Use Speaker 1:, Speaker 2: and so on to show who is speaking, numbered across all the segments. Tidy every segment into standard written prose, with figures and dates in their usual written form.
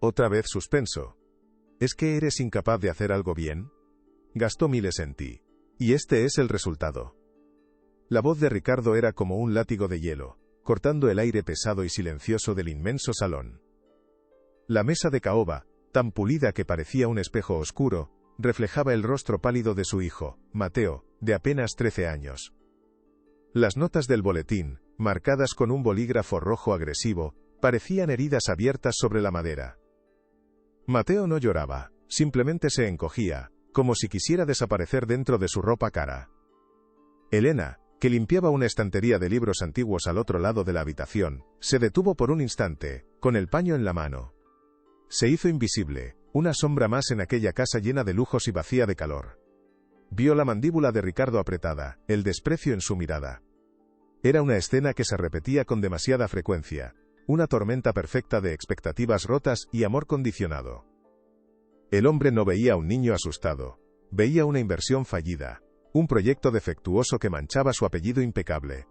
Speaker 1: Otra vez suspenso. ¿Es que eres incapaz de hacer algo bien? Gastó miles en ti. Y este es el resultado. La voz de Ricardo era como un látigo de hielo, cortando el aire pesado y silencioso del inmenso salón. La mesa de caoba, tan pulida que parecía un espejo oscuro, reflejaba el rostro pálido de su hijo, Mateo, de apenas 13 años. Las notas del boletín, marcadas con un bolígrafo rojo agresivo, parecían heridas abiertas sobre la madera. Mateo no lloraba, simplemente se encogía, como si quisiera desaparecer dentro de su ropa cara. Elena, que limpiaba una estantería de libros antiguos al otro lado de la habitación, se detuvo por un instante, con el paño en la mano. Se hizo invisible, una sombra más en aquella casa llena de lujos y vacía de calor. Vio la mandíbula de Ricardo apretada, el desprecio en su mirada. Era una escena que se repetía con demasiada frecuencia, una tormenta perfecta de expectativas rotas y amor condicionado. El hombre no veía a un niño asustado, veía una inversión fallida, un proyecto defectuoso que manchaba su apellido impecable.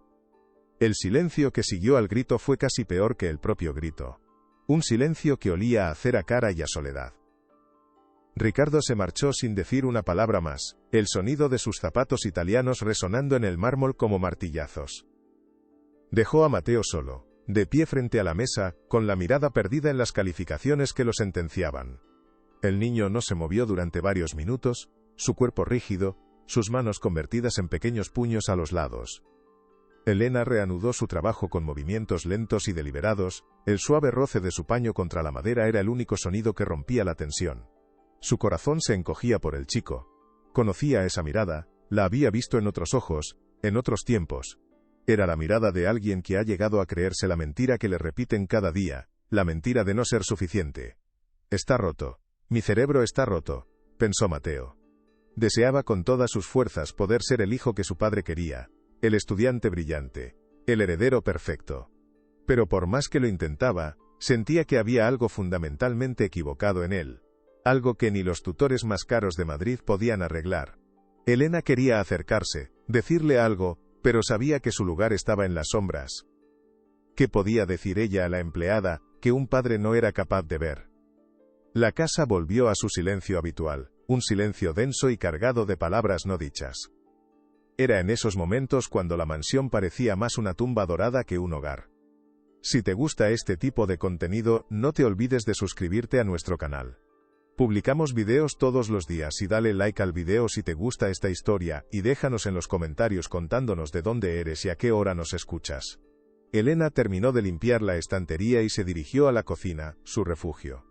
Speaker 1: El silencio que siguió al grito fue casi peor que el propio grito. Un silencio que olía a cera cara y a soledad. Ricardo se marchó sin decir una palabra más, el sonido de sus zapatos italianos resonando en el mármol como martillazos. Dejó a Mateo solo, de pie frente a la mesa, con la mirada perdida en las calificaciones que lo sentenciaban. El niño no se movió durante varios minutos, su cuerpo rígido, sus manos convertidas en pequeños puños a los lados. Elena reanudó su trabajo con movimientos lentos y deliberados, el suave roce de su paño contra la madera era el único sonido que rompía la tensión. Su corazón se encogía por el chico. Conocía esa mirada, la había visto en otros ojos, en otros tiempos. Era la mirada de alguien que ha llegado a creerse la mentira que le repiten cada día, la mentira de no ser suficiente. Está roto. Mi cerebro está roto, pensó Mateo. Deseaba con todas sus fuerzas poder ser el hijo que su padre quería, el estudiante brillante, el heredero perfecto. Pero por más que lo intentaba, sentía que había algo fundamentalmente equivocado en él, algo que ni los tutores más caros de Madrid podían arreglar. Elena quería acercarse, decirle algo, pero sabía que su lugar estaba en las sombras. ¿Qué podía decir ella a la empleada, que un padre no era capaz de ver? La casa volvió a su silencio habitual, un silencio denso y cargado de palabras no dichas. Era en esos momentos cuando la mansión parecía más una tumba dorada que un hogar. Si te gusta este tipo de contenido, no te olvides de suscribirte a nuestro canal. Publicamos videos todos los días y dale like al video si te gusta esta historia, y déjanos en los comentarios contándonos de dónde eres y a qué hora nos escuchas. Elena terminó de limpiar la estantería y se dirigió a la cocina, su refugio.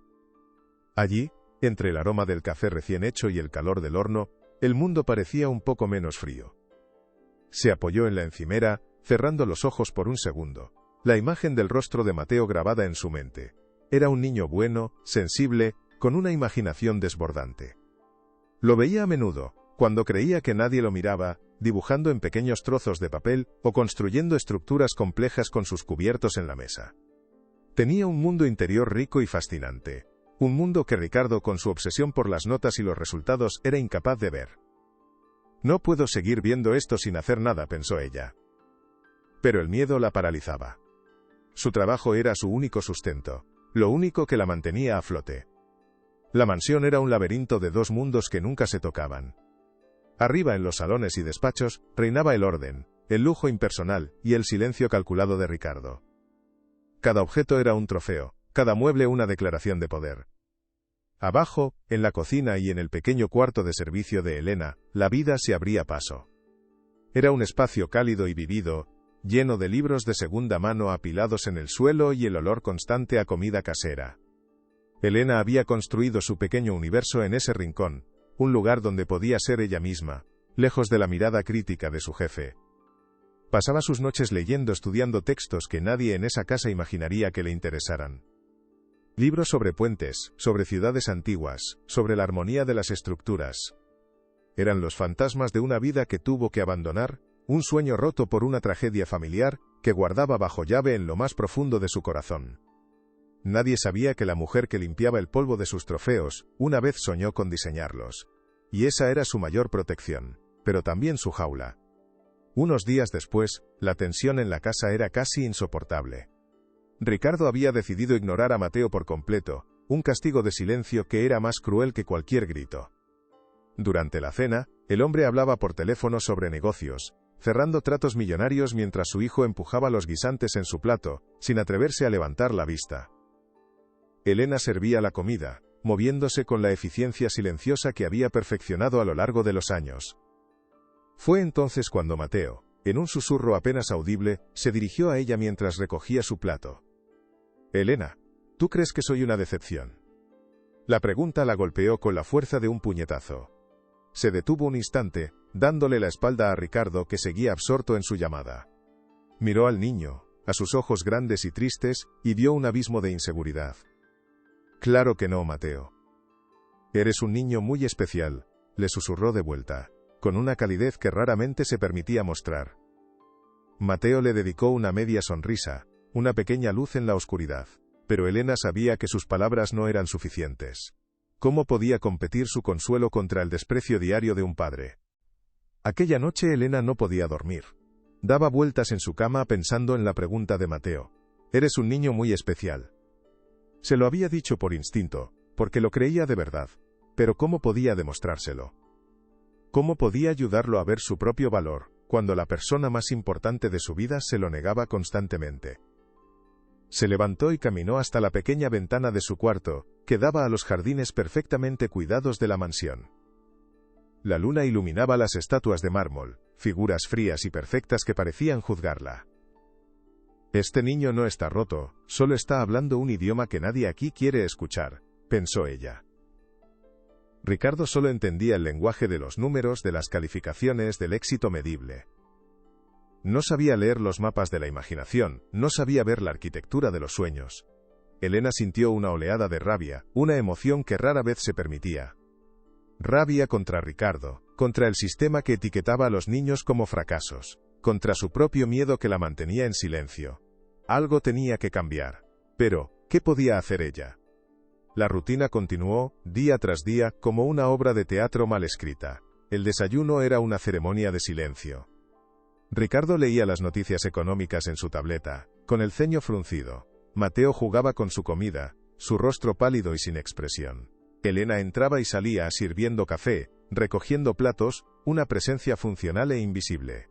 Speaker 1: Allí, entre el aroma del café recién hecho y el calor del horno, el mundo parecía un poco menos frío. Se apoyó en la encimera, cerrando los ojos por un segundo. La imagen del rostro de Mateo grabada en su mente. Era un niño bueno, sensible, con una imaginación desbordante. Lo veía a menudo, cuando creía que nadie lo miraba, dibujando en pequeños trozos de papel o construyendo estructuras complejas con sus cubiertos en la mesa. Tenía un mundo interior rico y fascinante. Un mundo que Ricardo, con su obsesión por las notas y los resultados, era incapaz de ver. No puedo seguir viendo esto sin hacer nada, pensó ella. Pero el miedo la paralizaba. Su trabajo era su único sustento, lo único que la mantenía a flote. La mansión era un laberinto de dos mundos que nunca se tocaban. Arriba, en los salones y despachos, reinaba el orden, el lujo impersonal y el silencio calculado de Ricardo. Cada objeto era un trofeo, cada mueble una declaración de poder. Abajo, en la cocina y en el pequeño cuarto de servicio de Elena, la vida se abría paso. Era un espacio cálido y vivido, lleno de libros de segunda mano apilados en el suelo y el olor constante a comida casera. Elena había construido su pequeño universo en ese rincón, un lugar donde podía ser ella misma, lejos de la mirada crítica de su jefe. Pasaba sus noches leyendo, estudiando textos que nadie en esa casa imaginaría que le interesaran. Libros sobre puentes, sobre ciudades antiguas, sobre la armonía de las estructuras. Eran los fantasmas de una vida que tuvo que abandonar, un sueño roto por una tragedia familiar, que guardaba bajo llave en lo más profundo de su corazón. Nadie sabía que la mujer que limpiaba el polvo de sus trofeos, una vez soñó con diseñarlos. Y esa era su mayor protección, pero también su jaula. Unos días después, la tensión en la casa era casi insoportable. Ricardo había decidido ignorar a Mateo por completo, un castigo de silencio que era más cruel que cualquier grito. Durante la cena, el hombre hablaba por teléfono sobre negocios, cerrando tratos millonarios mientras su hijo empujaba los guisantes en su plato, sin atreverse a levantar la vista. Elena servía la comida, moviéndose con la eficiencia silenciosa que había perfeccionado a lo largo de los años. Fue entonces cuando Mateo, en un susurro apenas audible, se dirigió a ella mientras recogía su plato. «Elena, ¿tú crees que soy una decepción?». La pregunta la golpeó con la fuerza de un puñetazo. Se detuvo un instante, dándole la espalda a Ricardo, que seguía absorto en su llamada. Miró al niño, a sus ojos grandes y tristes, y vio un abismo de inseguridad. «Claro que no, Mateo. Eres un niño muy especial», le susurró de vuelta, con una calidez que raramente se permitía mostrar. Mateo le dedicó una media sonrisa, una pequeña luz en la oscuridad, pero Elena sabía que sus palabras no eran suficientes. ¿Cómo podía competir su consuelo contra el desprecio diario de un padre? Aquella noche Elena no podía dormir. Daba vueltas en su cama pensando en la pregunta de Mateo. «Eres un niño muy especial». Se lo había dicho por instinto, porque lo creía de verdad, pero ¿cómo podía demostrárselo? ¿Cómo podía ayudarlo a ver su propio valor, cuando la persona más importante de su vida se lo negaba constantemente? Se levantó y caminó hasta la pequeña ventana de su cuarto, que daba a los jardines perfectamente cuidados de la mansión. La luna iluminaba las estatuas de mármol, figuras frías y perfectas que parecían juzgarla. «Este niño no está roto, solo está hablando un idioma que nadie aquí quiere escuchar», pensó ella. Ricardo solo entendía el lenguaje de los números, de las calificaciones, del éxito medible. No sabía leer los mapas de la imaginación, no sabía ver la arquitectura de los sueños. Elena sintió una oleada de rabia, una emoción que rara vez se permitía. Rabia contra Ricardo, contra el sistema que etiquetaba a los niños como fracasos, contra su propio miedo que la mantenía en silencio. Algo tenía que cambiar. Pero, ¿qué podía hacer ella? La rutina continuó, día tras día, como una obra de teatro mal escrita. El desayuno era una ceremonia de silencio. Ricardo leía las noticias económicas en su tableta, con el ceño fruncido. Mateo jugaba con su comida, su rostro pálido y sin expresión. Elena entraba y salía sirviendo café, recogiendo platos, una presencia funcional e invisible.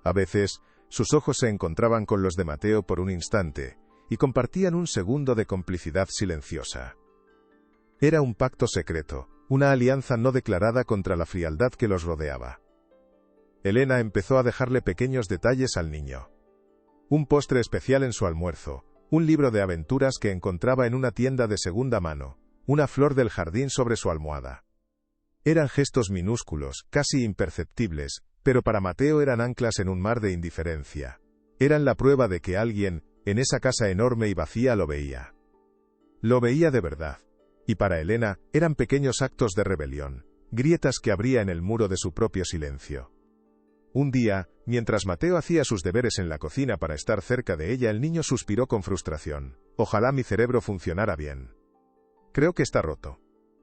Speaker 1: A veces, sus ojos se encontraban con los de Mateo por un instante, y compartían un segundo de complicidad silenciosa. Era un pacto secreto, una alianza no declarada contra la frialdad que los rodeaba. Elena empezó a dejarle pequeños detalles al niño. Un postre especial en su almuerzo, un libro de aventuras que encontraba en una tienda de segunda mano, una flor del jardín sobre su almohada. Eran gestos minúsculos, casi imperceptibles, pero para Mateo eran anclas en un mar de indiferencia. Eran la prueba de que alguien, en esa casa enorme y vacía, lo veía. Lo veía de verdad. Y para Elena, eran pequeños actos de rebelión, grietas que abría en el muro de su propio silencio. Un día, mientras Mateo hacía sus deberes en la cocina para estar cerca de ella, el niño suspiró con frustración. «Ojalá mi cerebro funcionara bien. Creo que está roto».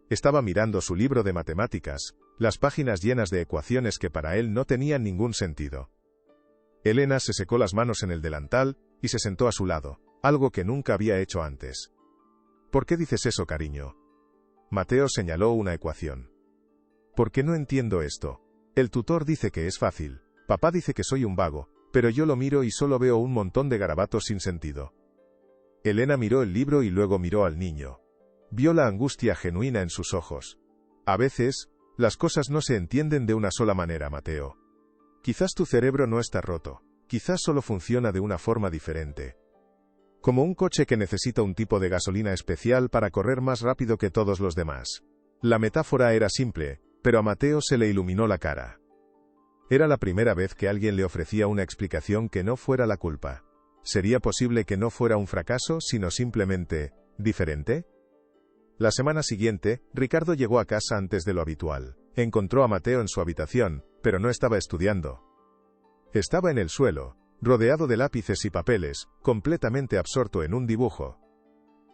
Speaker 1: Estaba mirando su libro de matemáticas, las páginas llenas de ecuaciones que para él no tenían ningún sentido. Elena se secó las manos en el delantal, y se sentó a su lado, algo que nunca había hecho antes. «¿Por qué dices eso, cariño?». Mateo señaló una ecuación. «¿Por qué no entiendo esto? El tutor dice que es fácil, papá dice que soy un vago, pero yo lo miro y solo veo un montón de garabatos sin sentido». Elena miró el libro y luego miró al niño. Vio la angustia genuina en sus ojos. «A veces, las cosas no se entienden de una sola manera, Mateo. Quizás tu cerebro no está roto, quizás solo funciona de una forma diferente. Como un coche que necesita un tipo de gasolina especial para correr más rápido que todos los demás». La metáfora era simple, pero a Mateo se le iluminó la cara. Era la primera vez que alguien le ofrecía una explicación que no fuera la culpa. ¿Sería posible que no fuera un fracaso, sino simplemente diferente? La semana siguiente, Ricardo llegó a casa antes de lo habitual. Encontró a Mateo en su habitación, pero no estaba estudiando. Estaba en el suelo, rodeado de lápices y papeles, completamente absorto en un dibujo.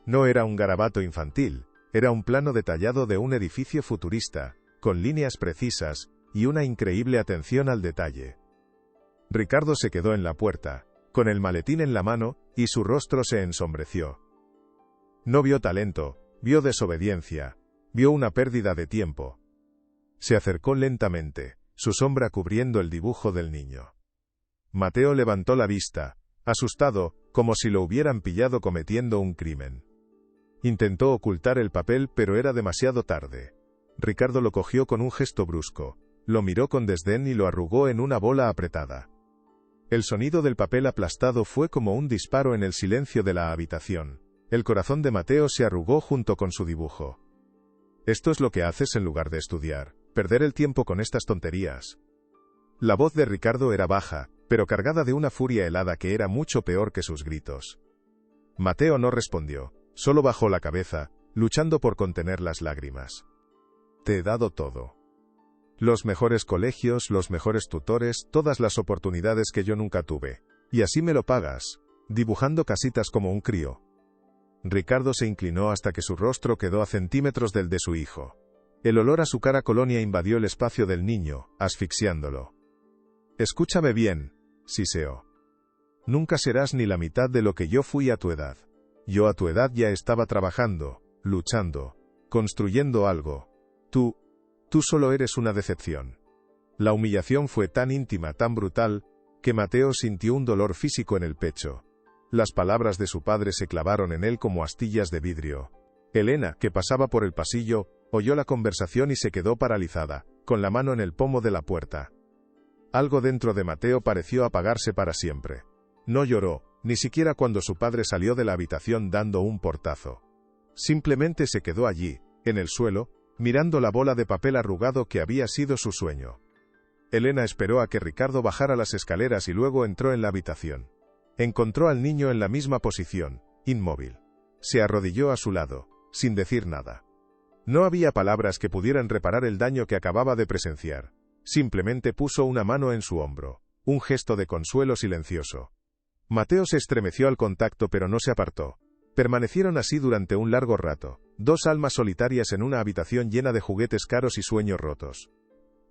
Speaker 1: No era un garabato infantil, era un plano detallado de un edificio futurista, con líneas precisas, y una increíble atención al detalle. Ricardo se quedó en la puerta, con el maletín en la mano, y su rostro se ensombreció. No vio talento, Vio desobediencia. Vio una pérdida de tiempo. Se acercó lentamente, su sombra cubriendo el dibujo del niño. Mateo levantó la vista, asustado, como si lo hubieran pillado cometiendo un crimen. Intentó ocultar el papel, pero era demasiado tarde. Ricardo lo cogió con un gesto brusco, lo miró con desdén y lo arrugó en una bola apretada. El sonido del papel aplastado fue como un disparo en el silencio de la habitación. El corazón de Mateo se arrugó junto con su dibujo. Esto es lo que haces en lugar de estudiar, perder el tiempo con estas tonterías. La voz de Ricardo era baja, pero cargada de una furia helada que era mucho peor que sus gritos. Mateo no respondió, solo bajó la cabeza, luchando por contener las lágrimas. Te he dado todo. Los mejores colegios, los mejores tutores, todas las oportunidades que yo nunca tuve. Y así me lo pagas, dibujando casitas como un crío. Ricardo se inclinó hasta que su rostro quedó a centímetros del de su hijo. El olor a su cara colonia invadió el espacio del niño, asfixiándolo. Escúchame bien, siseó. Nunca serás ni la mitad de lo que yo fui a tu edad. Yo a tu edad ya estaba trabajando, luchando, construyendo algo. Tú solo eres una decepción. La humillación fue tan íntima, tan brutal, que Mateo sintió un dolor físico en el pecho. Las palabras de su padre se clavaron en él como astillas de vidrio. Elena, que pasaba por el pasillo, oyó la conversación y se quedó paralizada, con la mano en el pomo de la puerta. Algo dentro de Mateo pareció apagarse para siempre. No lloró, ni siquiera cuando su padre salió de la habitación dando un portazo. Simplemente se quedó allí, en el suelo, mirando la bola de papel arrugado que había sido su sueño. Elena esperó a que Ricardo bajara las escaleras y luego entró en la habitación. Encontró al niño en la misma posición, inmóvil. Se arrodilló a su lado, sin decir nada. No había palabras que pudieran reparar el daño que acababa de presenciar. Simplemente puso una mano en su hombro, un gesto de consuelo silencioso. Mateo se estremeció al contacto pero no se apartó. Permanecieron así durante un largo rato, dos almas solitarias en una habitación llena de juguetes caros y sueños rotos.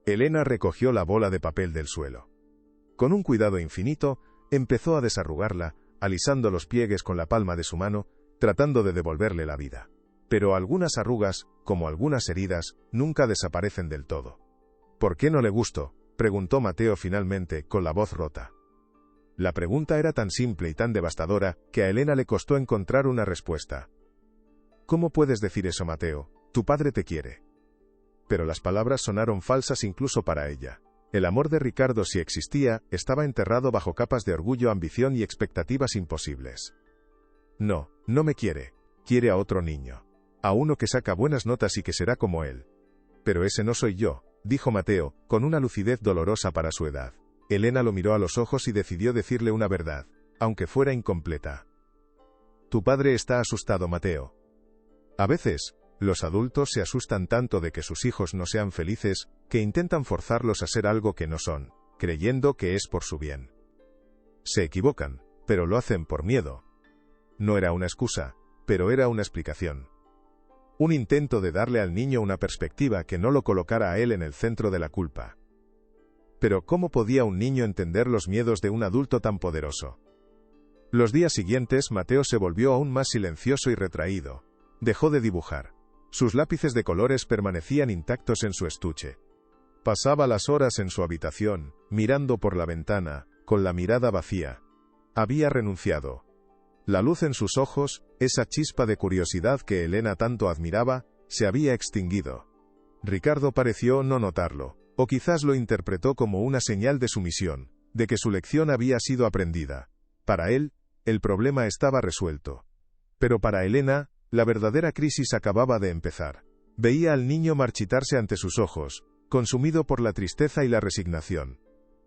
Speaker 1: Elena recogió la bola de papel del suelo. Con un cuidado infinito, empezó a desarrugarla, alisando los pliegues con la palma de su mano, tratando de devolverle la vida. Pero algunas arrugas, como algunas heridas, nunca desaparecen del todo. ¿Por qué no le gusto?, preguntó Mateo finalmente, con la voz rota. La pregunta era tan simple y tan devastadora, que a Elena le costó encontrar una respuesta. ¿Cómo puedes decir eso, Mateo? Tu padre te quiere. Pero las palabras sonaron falsas incluso para ella. El amor de Ricardo, si existía, estaba enterrado bajo capas de orgullo, ambición y expectativas imposibles. No, no me quiere. Quiere a otro niño. A uno que saca buenas notas y que será como él. Pero ese no soy yo, dijo Mateo, con una lucidez dolorosa para su edad. Elena lo miró a los ojos y decidió decirle una verdad, aunque fuera incompleta. Tu padre está asustado, Mateo. A veces, los adultos se asustan tanto de que sus hijos no sean felices, que intentan forzarlos a ser algo que no son, creyendo que es por su bien. Se equivocan, pero lo hacen por miedo. No era una excusa, pero era una explicación. Un intento de darle al niño una perspectiva que no lo colocara a él en el centro de la culpa. Pero ¿cómo podía un niño entender los miedos de un adulto tan poderoso? Los días siguientes Mateo se volvió aún más silencioso y retraído. Dejó de dibujar. Sus lápices de colores permanecían intactos en su estuche. Pasaba las horas en su habitación, mirando por la ventana, con la mirada vacía. Había renunciado. La luz en sus ojos, esa chispa de curiosidad que Elena tanto admiraba, se había extinguido. Ricardo pareció no notarlo. O quizás lo interpretó como una señal de sumisión, de que su lección había sido aprendida. Para él, el problema estaba resuelto. Pero para Elena, la verdadera crisis acababa de empezar. Veía al niño marchitarse ante sus ojos, consumido por la tristeza y la resignación.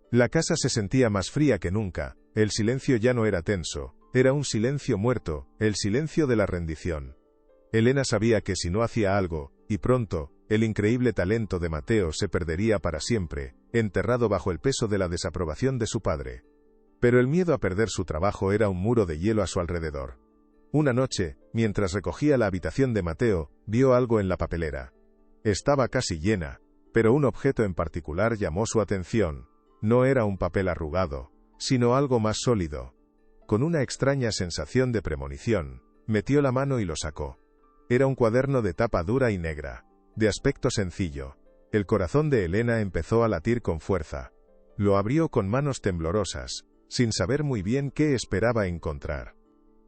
Speaker 1: La casa se sentía más fría que nunca, el silencio ya no era tenso, era un silencio muerto, el silencio de la rendición. Elena sabía que si no hacía algo, y pronto, el increíble talento de Mateo se perdería para siempre, enterrado bajo el peso de la desaprobación de su padre. Pero el miedo a perder su trabajo era un muro de hielo a su alrededor. Una noche, mientras recogía la habitación de Mateo, vio algo en la papelera. Estaba casi llena, pero un objeto en particular llamó su atención. No era un papel arrugado, sino algo más sólido. Con una extraña sensación de premonición, metió la mano y lo sacó. Era un cuaderno de tapa dura y negra, de aspecto sencillo. El corazón de Elena empezó a latir con fuerza. Lo abrió con manos temblorosas, sin saber muy bien qué esperaba encontrar.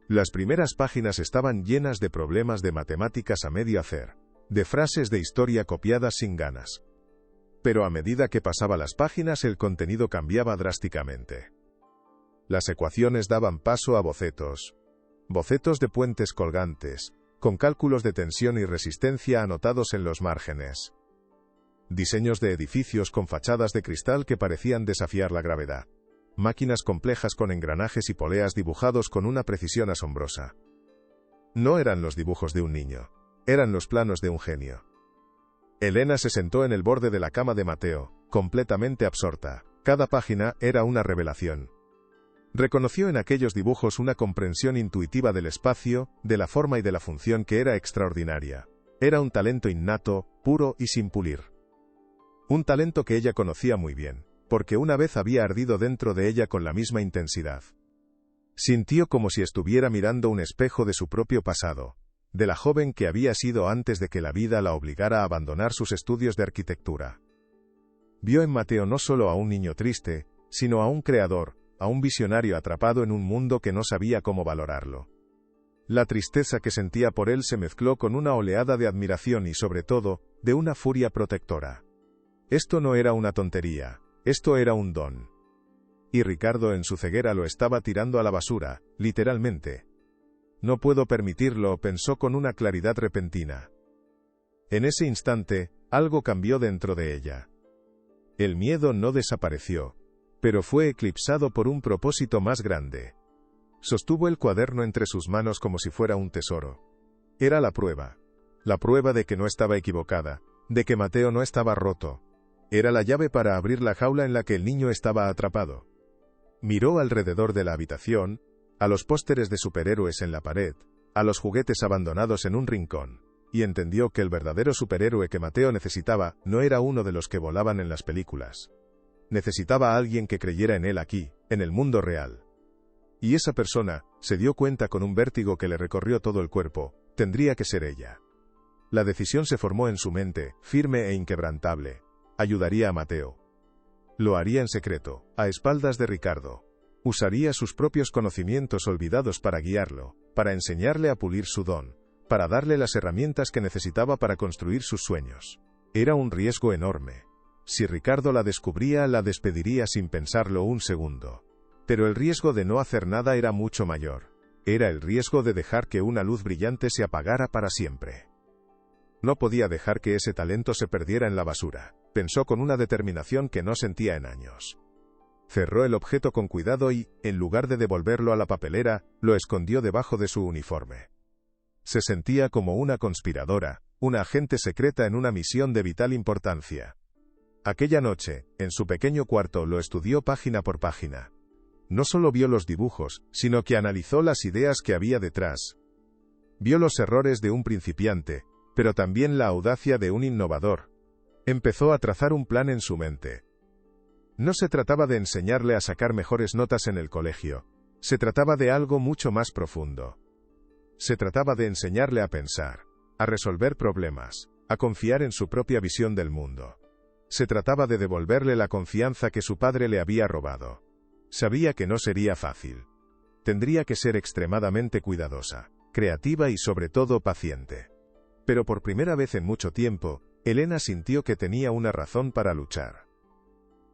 Speaker 1: Las primeras páginas estaban llenas de problemas de matemáticas a medio hacer, de frases de historia copiadas sin ganas. Pero a medida que pasaba las páginas el contenido cambiaba drásticamente. Las ecuaciones daban paso a bocetos. Bocetos de puentes colgantes, con cálculos de tensión y resistencia anotados en los márgenes. Diseños de edificios con fachadas de cristal que parecían desafiar la gravedad. Máquinas complejas con engranajes y poleas dibujados con una precisión asombrosa. No eran los dibujos de un niño, eran los planos de un genio. Elena se sentó en el borde de la cama de Mateo, completamente absorta. Cada página era una revelación. Reconoció en aquellos dibujos una comprensión intuitiva del espacio, de la forma y de la función que era extraordinaria. Era un talento innato, puro y sin pulir. Un talento que ella conocía muy bien, porque una vez había ardido dentro de ella con la misma intensidad. Sintió como si estuviera mirando un espejo de su propio pasado, de la joven que había sido antes de que la vida la obligara a abandonar sus estudios de arquitectura. Vio en Mateo no solo a un niño triste, sino a un creador, a un visionario atrapado en un mundo que no sabía cómo valorarlo. La tristeza que sentía por él se mezcló con una oleada de admiración y sobre todo, de una furia protectora. Esto no era una tontería, esto era un don. Y Ricardo en su ceguera lo estaba tirando a la basura, literalmente. No puedo permitirlo, pensó con una claridad repentina. En ese instante, algo cambió dentro de ella. El miedo no desapareció, pero fue eclipsado por un propósito más grande. Sostuvo el cuaderno entre sus manos como si fuera un tesoro. Era la prueba de que no estaba equivocada, de que Mateo no estaba roto. Era la llave para abrir la jaula en la que el niño estaba atrapado. Miró alrededor de la habitación, a los pósteres de superhéroes en la pared, a los juguetes abandonados en un rincón, y entendió que el verdadero superhéroe que Mateo necesitaba no era uno de los que volaban en las películas. Necesitaba a alguien que creyera en él aquí, en el mundo real. Y esa persona, se dio cuenta con un vértigo que le recorrió todo el cuerpo, tendría que ser ella. La decisión se formó en su mente, firme e inquebrantable. Ayudaría a Mateo. Lo haría en secreto, a espaldas de Ricardo. Usaría sus propios conocimientos olvidados para guiarlo, para enseñarle a pulir su don, para darle las herramientas que necesitaba para construir sus sueños. Era un riesgo enorme. Si Ricardo la descubría, la despediría sin pensarlo un segundo. Pero el riesgo de no hacer nada era mucho mayor. Era el riesgo de dejar que una luz brillante se apagara para siempre. No podía dejar que ese talento se perdiera en la basura, pensó con una determinación que no sentía en años. Cerró el objeto con cuidado y, en lugar de devolverlo a la papelera, lo escondió debajo de su uniforme. Se sentía como una conspiradora, una agente secreta en una misión de vital importancia. Aquella noche, en su pequeño cuarto, lo estudió página por página. No solo vio los dibujos, sino que analizó las ideas que había detrás. Vio los errores de un principiante, pero también la audacia de un innovador. Empezó a trazar un plan en su mente. No se trataba de enseñarle a sacar mejores notas en el colegio. Se trataba de algo mucho más profundo. Se trataba de enseñarle a pensar, a resolver problemas, a confiar en su propia visión del mundo. Se trataba de devolverle la confianza que su padre le había robado. Sabía que no sería fácil. Tendría que ser extremadamente cuidadosa, creativa y sobre todo paciente. Pero por primera vez en mucho tiempo, Elena sintió que tenía una razón para luchar.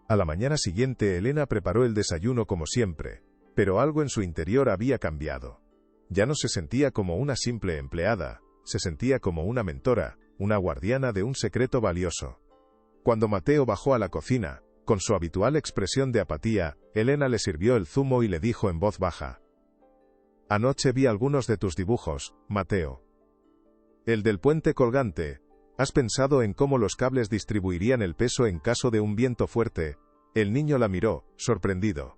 Speaker 1: A la mañana siguiente Elena preparó el desayuno como siempre, pero algo en su interior había cambiado. Ya no se sentía como una simple empleada, se sentía como una mentora, una guardiana de un secreto valioso. Cuando Mateo bajó a la cocina, con su habitual expresión de apatía, Elena le sirvió el zumo y le dijo en voz baja: «Anoche vi algunos de tus dibujos, Mateo. El del puente colgante. ¿Has pensado en cómo los cables distribuirían el peso en caso de un viento fuerte?» El niño la miró, sorprendido.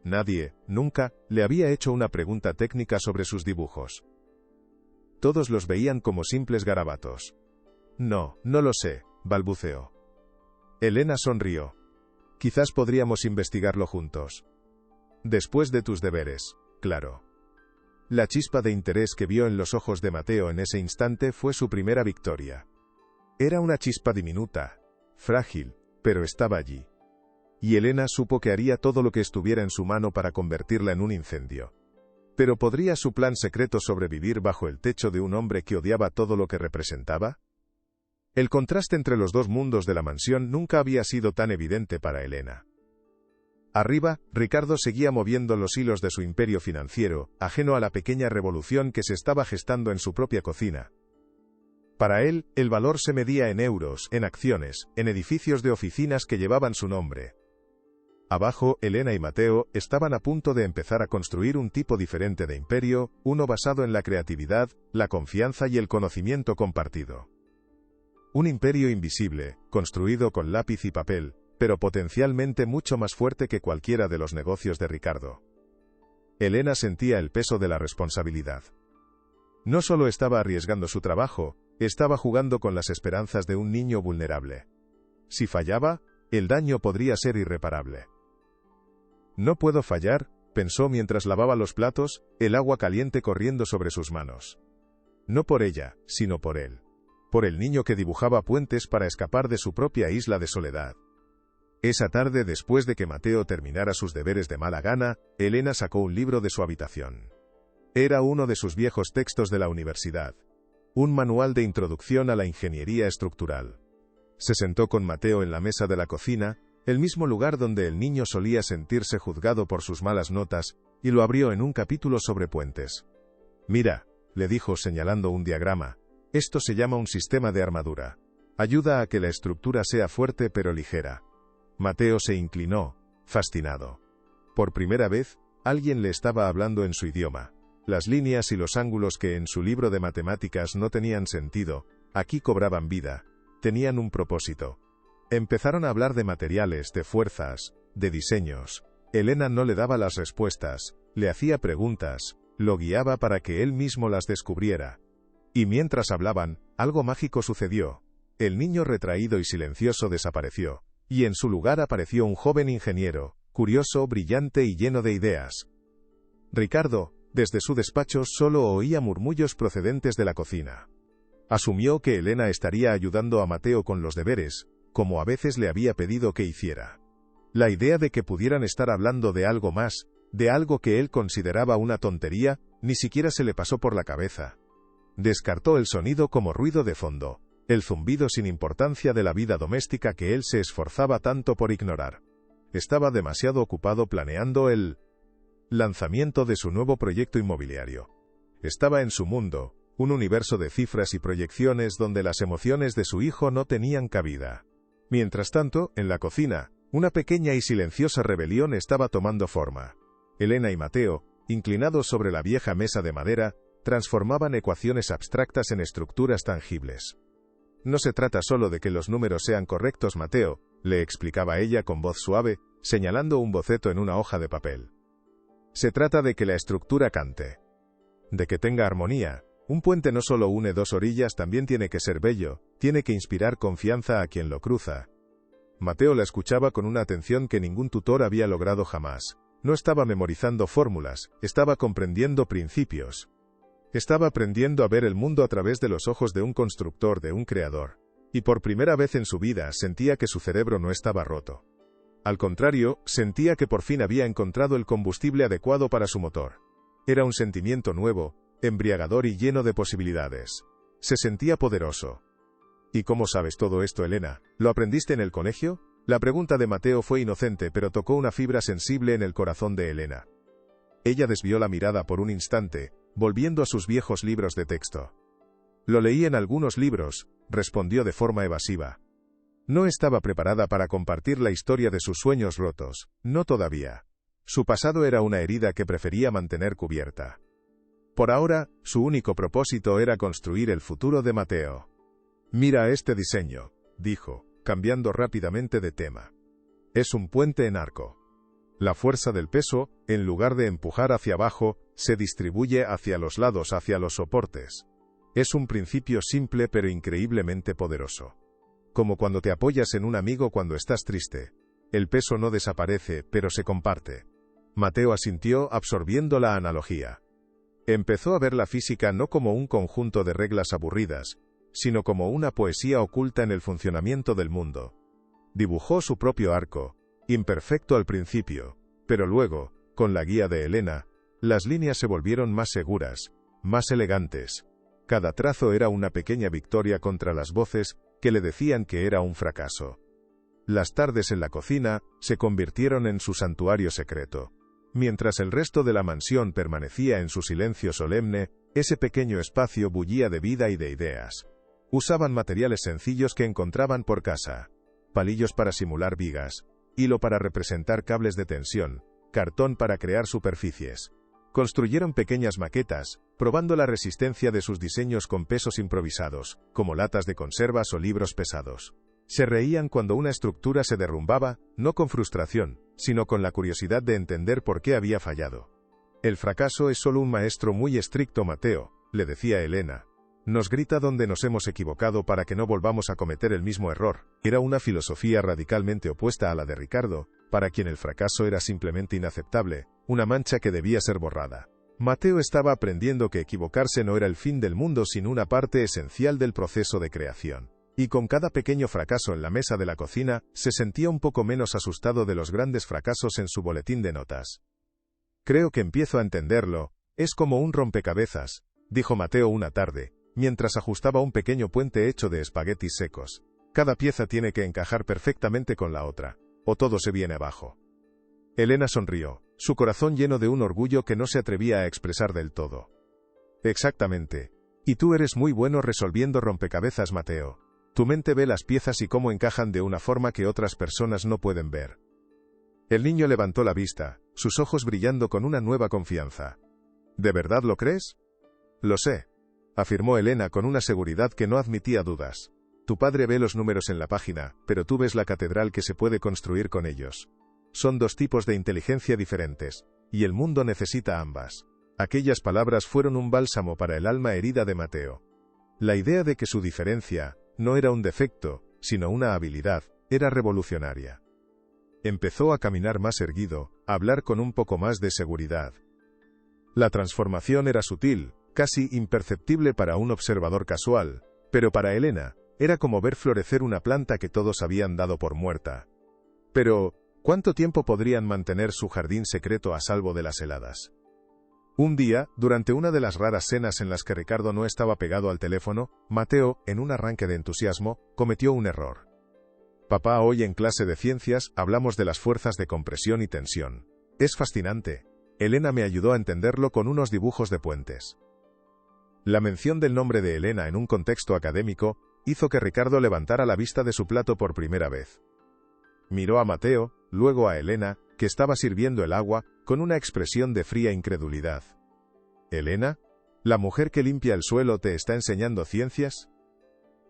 Speaker 1: Nadie, nunca, le había hecho una pregunta técnica sobre sus dibujos. Todos los veían como simples garabatos. No lo sé, balbuceó. Elena sonrió. Quizás podríamos investigarlo juntos. Después de tus deberes, claro. La chispa de interés que vio en los ojos de Mateo en ese instante fue su primera victoria. Era una chispa diminuta, frágil, pero estaba allí. Y Elena supo que haría todo lo que estuviera en su mano para convertirla en un incendio. ¿Pero podría su plan secreto sobrevivir bajo el techo de un hombre que odiaba todo lo que representaba? El contraste entre los dos mundos de la mansión nunca había sido tan evidente para Elena. Arriba, Ricardo seguía moviendo los hilos de su imperio financiero, ajeno a la pequeña revolución que se estaba gestando en su propia cocina. Para él, el valor se medía en euros, en acciones, en edificios de oficinas que llevaban su nombre. Abajo, Elena y Mateo estaban a punto de empezar a construir un tipo diferente de imperio, uno basado en la creatividad, la confianza y el conocimiento compartido. Un imperio invisible, construido con lápiz y papel, pero potencialmente mucho más fuerte que cualquiera de los negocios de Ricardo. Elena sentía el peso de la responsabilidad. No solo estaba arriesgando su trabajo, estaba jugando con las esperanzas de un niño vulnerable. Si fallaba, el daño podría ser irreparable. No puedo fallar, pensó mientras lavaba los platos, el agua caliente corriendo sobre sus manos. No por ella, sino por él. Por el niño que dibujaba puentes para escapar de su propia isla de soledad. Esa tarde, después de que Mateo terminara sus deberes de mala gana, Elena sacó un libro de su habitación. Era uno de sus viejos textos de la universidad. Un manual de introducción a la ingeniería estructural. Se sentó con Mateo en la mesa de la cocina, el mismo lugar donde el niño solía sentirse juzgado por sus malas notas, y lo abrió en un capítulo sobre puentes. «Mira», le dijo señalando un diagrama, «esto se llama un sistema de armadura. Ayuda a que la estructura sea fuerte pero ligera». Mateo se inclinó, fascinado. Por primera vez, alguien le estaba hablando en su idioma. Las líneas y los ángulos que en su libro de matemáticas no tenían sentido, aquí cobraban vida, tenían un propósito. Empezaron a hablar de materiales, de fuerzas, de diseños. Elena no le daba las respuestas, le hacía preguntas, lo guiaba para que él mismo las descubriera. Y mientras hablaban, algo mágico sucedió. El niño retraído y silencioso desapareció, y en su lugar apareció un joven ingeniero, curioso, brillante y lleno de ideas. Ricardo, desde su despacho, solo oía murmullos procedentes de la cocina. Asumió que Elena estaría ayudando a Mateo con los deberes, como a veces le había pedido que hiciera. La idea de que pudieran estar hablando de algo más, de algo que él consideraba una tontería, ni siquiera se le pasó por la cabeza. Descartó el sonido como ruido de fondo, el zumbido sin importancia de la vida doméstica que él se esforzaba tanto por ignorar. Estaba demasiado ocupado planeando el lanzamiento de su nuevo proyecto inmobiliario. Estaba en su mundo, un universo de cifras y proyecciones donde las emociones de su hijo no tenían cabida. Mientras tanto, en la cocina, una pequeña y silenciosa rebelión estaba tomando forma. Elena y Mateo, inclinados sobre la vieja mesa de madera, transformaban ecuaciones abstractas en estructuras tangibles. No se trata solo de que los números sean correctos, Mateo, le explicaba ella con voz suave, señalando un boceto en una hoja de papel. Se trata de que la estructura cante. De que tenga armonía. Un puente no solo une dos orillas, también tiene que ser bello, tiene que inspirar confianza a quien lo cruza. Mateo la escuchaba con una atención que ningún tutor había logrado jamás. No estaba memorizando fórmulas, estaba comprendiendo principios. Estaba aprendiendo a ver el mundo a través de los ojos de un constructor, de un creador. Y por primera vez en su vida sentía que su cerebro no estaba roto. Al contrario, sentía que por fin había encontrado el combustible adecuado para su motor. Era un sentimiento nuevo, embriagador y lleno de posibilidades. Se sentía poderoso. ¿Y cómo sabes todo esto, Elena? ¿Lo aprendiste en el colegio? La pregunta de Mateo fue inocente, pero tocó una fibra sensible en el corazón de Elena. Ella desvió la mirada por un instante, volviendo a sus viejos libros de texto. Lo leí en algunos libros, respondió de forma evasiva. No estaba preparada para compartir la historia de sus sueños rotos, no todavía. Su pasado era una herida que prefería mantener cubierta. Por ahora, su único propósito era construir el futuro de Mateo. «Mira este diseño», dijo, cambiando rápidamente de tema. «Es un puente en arco. La fuerza del peso, en lugar de empujar hacia abajo, se distribuye hacia los lados, hacia los soportes. Es un principio simple pero increíblemente poderoso. Como cuando te apoyas en un amigo cuando estás triste. El peso no desaparece, pero se comparte». Mateo asintió, absorbiendo la analogía. Empezó a ver la física no como un conjunto de reglas aburridas, sino como una poesía oculta en el funcionamiento del mundo. Dibujó su propio arco, imperfecto al principio, pero luego, con la guía de Elena, las líneas se volvieron más seguras, más elegantes. Cada trazo era una pequeña victoria contra las voces que le decían que era un fracaso. Las tardes en la cocina se convirtieron en su santuario secreto. Mientras el resto de la mansión permanecía en su silencio solemne, ese pequeño espacio bullía de vida y de ideas. Usaban materiales sencillos que encontraban por casa: palillos para simular vigas, hilo para representar cables de tensión, cartón para crear superficies. Construyeron pequeñas maquetas, probando la resistencia de sus diseños con pesos improvisados, como latas de conservas o libros pesados. Se reían cuando una estructura se derrumbaba, no con frustración, sino con la curiosidad de entender por qué había fallado. El fracaso es solo un maestro muy estricto, Mateo, le decía Elena. Nos grita donde nos hemos equivocado para que no volvamos a cometer el mismo error. Era una filosofía radicalmente opuesta a la de Ricardo, para quien el fracaso era simplemente inaceptable, una mancha que debía ser borrada. Mateo estaba aprendiendo que equivocarse no era el fin del mundo, sino una parte esencial del proceso de creación. Y con cada pequeño fracaso en la mesa de la cocina, se sentía un poco menos asustado de los grandes fracasos en su boletín de notas. Creo que empiezo a entenderlo, es como un rompecabezas, dijo Mateo una tarde, mientras ajustaba un pequeño puente hecho de espaguetis secos. Cada pieza tiene que encajar perfectamente con la otra, o todo se viene abajo. Elena sonrió, su corazón lleno de un orgullo que no se atrevía a expresar del todo. Exactamente. Y tú eres muy bueno resolviendo rompecabezas, Mateo. Tu mente ve las piezas y cómo encajan de una forma que otras personas no pueden ver. El niño levantó la vista, sus ojos brillando con una nueva confianza. ¿De verdad lo crees? Lo sé, afirmó Elena con una seguridad que no admitía dudas. Tu padre ve los números en la página, pero tú ves la catedral que se puede construir con ellos. Son dos tipos de inteligencia diferentes, y el mundo necesita ambas. Aquellas palabras fueron un bálsamo para el alma herida de Mateo. La idea de que su diferencia no era un defecto, sino una habilidad, era revolucionaria. Empezó a caminar más erguido, a hablar con un poco más de seguridad. La transformación era sutil, casi imperceptible para un observador casual, pero para Elena, era como ver florecer una planta que todos habían dado por muerta. Pero, ¿cuánto tiempo podrían mantener su jardín secreto a salvo de las heladas? Un día, durante una de las raras cenas en las que Ricardo no estaba pegado al teléfono, Mateo, en un arranque de entusiasmo, cometió un error. Papá, hoy en clase de ciencias hablamos de las fuerzas de compresión y tensión. Es fascinante. Elena me ayudó a entenderlo con unos dibujos de puentes. La mención del nombre de Elena en un contexto académico hizo que Ricardo levantara la vista de su plato por primera vez. Miró a Mateo, luego a Elena, que estaba sirviendo el agua, con una expresión de fría incredulidad. ¿Elena? ¿La mujer que limpia el suelo te está enseñando ciencias?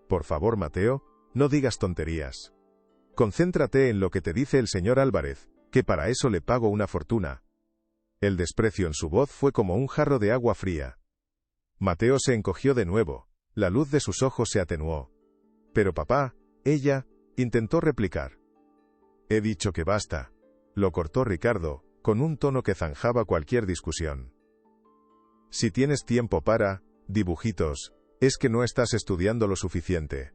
Speaker 1: Por favor, Mateo, no digas tonterías. Concéntrate en lo que te dice el señor Álvarez, que para eso le pago una fortuna. El desprecio en su voz fue como un jarro de agua fría. Mateo se encogió de nuevo, la luz de sus ojos se atenuó. Pero papá, ella, intentó replicar. He dicho que basta. Lo cortó Ricardo, con un tono que zanjaba cualquier discusión. Si tienes tiempo para dibujitos, es que no estás estudiando lo suficiente.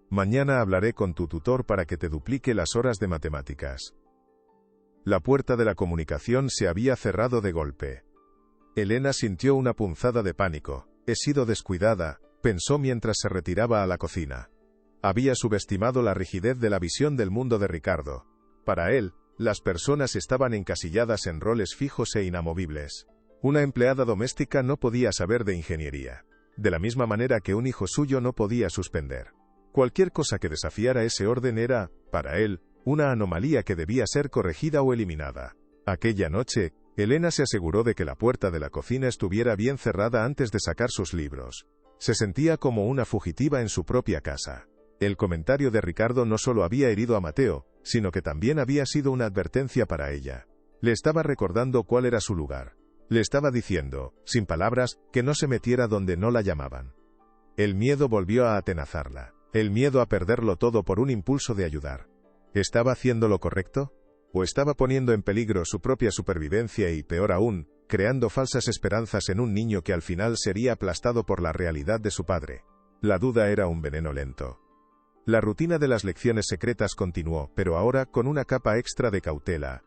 Speaker 1: Mañana hablaré con tu tutor para que te duplique las horas de matemáticas. La puerta de la comunicación se había cerrado de golpe. Elena sintió una punzada de pánico. He sido descuidada, pensó mientras se retiraba a la cocina. Había subestimado la rigidez de la visión del mundo de Ricardo. Para él, las personas estaban encasilladas en roles fijos e inamovibles. Una empleada doméstica no podía saber de ingeniería, de la misma manera que un hijo suyo no podía suspender. Cualquier cosa que desafiara ese orden era, para él, una anomalía que debía ser corregida o eliminada. Aquella noche, Elena se aseguró de que la puerta de la cocina estuviera bien cerrada antes de sacar sus libros. Se sentía como una fugitiva en su propia casa. El comentario de Ricardo no solo había herido a Mateo, sino que también había sido una advertencia para ella. Le estaba recordando cuál era su lugar. Le estaba diciendo, sin palabras, que no se metiera donde no la llamaban. El miedo volvió a atenazarla. El miedo a perderlo todo por un impulso de ayudar. ¿Estaba haciendo lo correcto? ¿O estaba poniendo en peligro su propia supervivencia y, peor aún, creando falsas esperanzas en un niño que al final sería aplastado por la realidad de su padre. La duda era un veneno lento. La rutina de las lecciones secretas continuó, pero ahora con una capa extra de cautela.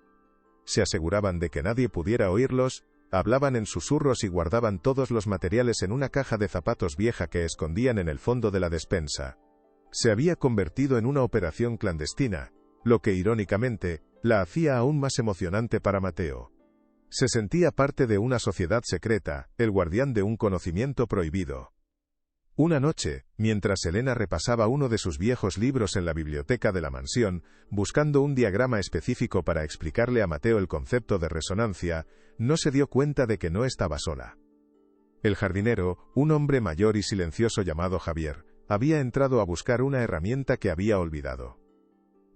Speaker 1: Se aseguraban de que nadie pudiera oírlos, hablaban en susurros y guardaban todos los materiales en una caja de zapatos vieja que escondían en el fondo de la despensa. Se había convertido en una operación clandestina, lo que irónicamente, la hacía aún más emocionante para Mateo. Se sentía parte de una sociedad secreta, el guardián de un conocimiento prohibido. Una noche, mientras Elena repasaba uno de sus viejos libros en la biblioteca de la mansión, buscando un diagrama específico para explicarle a Mateo el concepto de resonancia, no se dio cuenta de que no estaba sola. El jardinero, un hombre mayor y silencioso llamado Javier, había entrado a buscar una herramienta que había olvidado.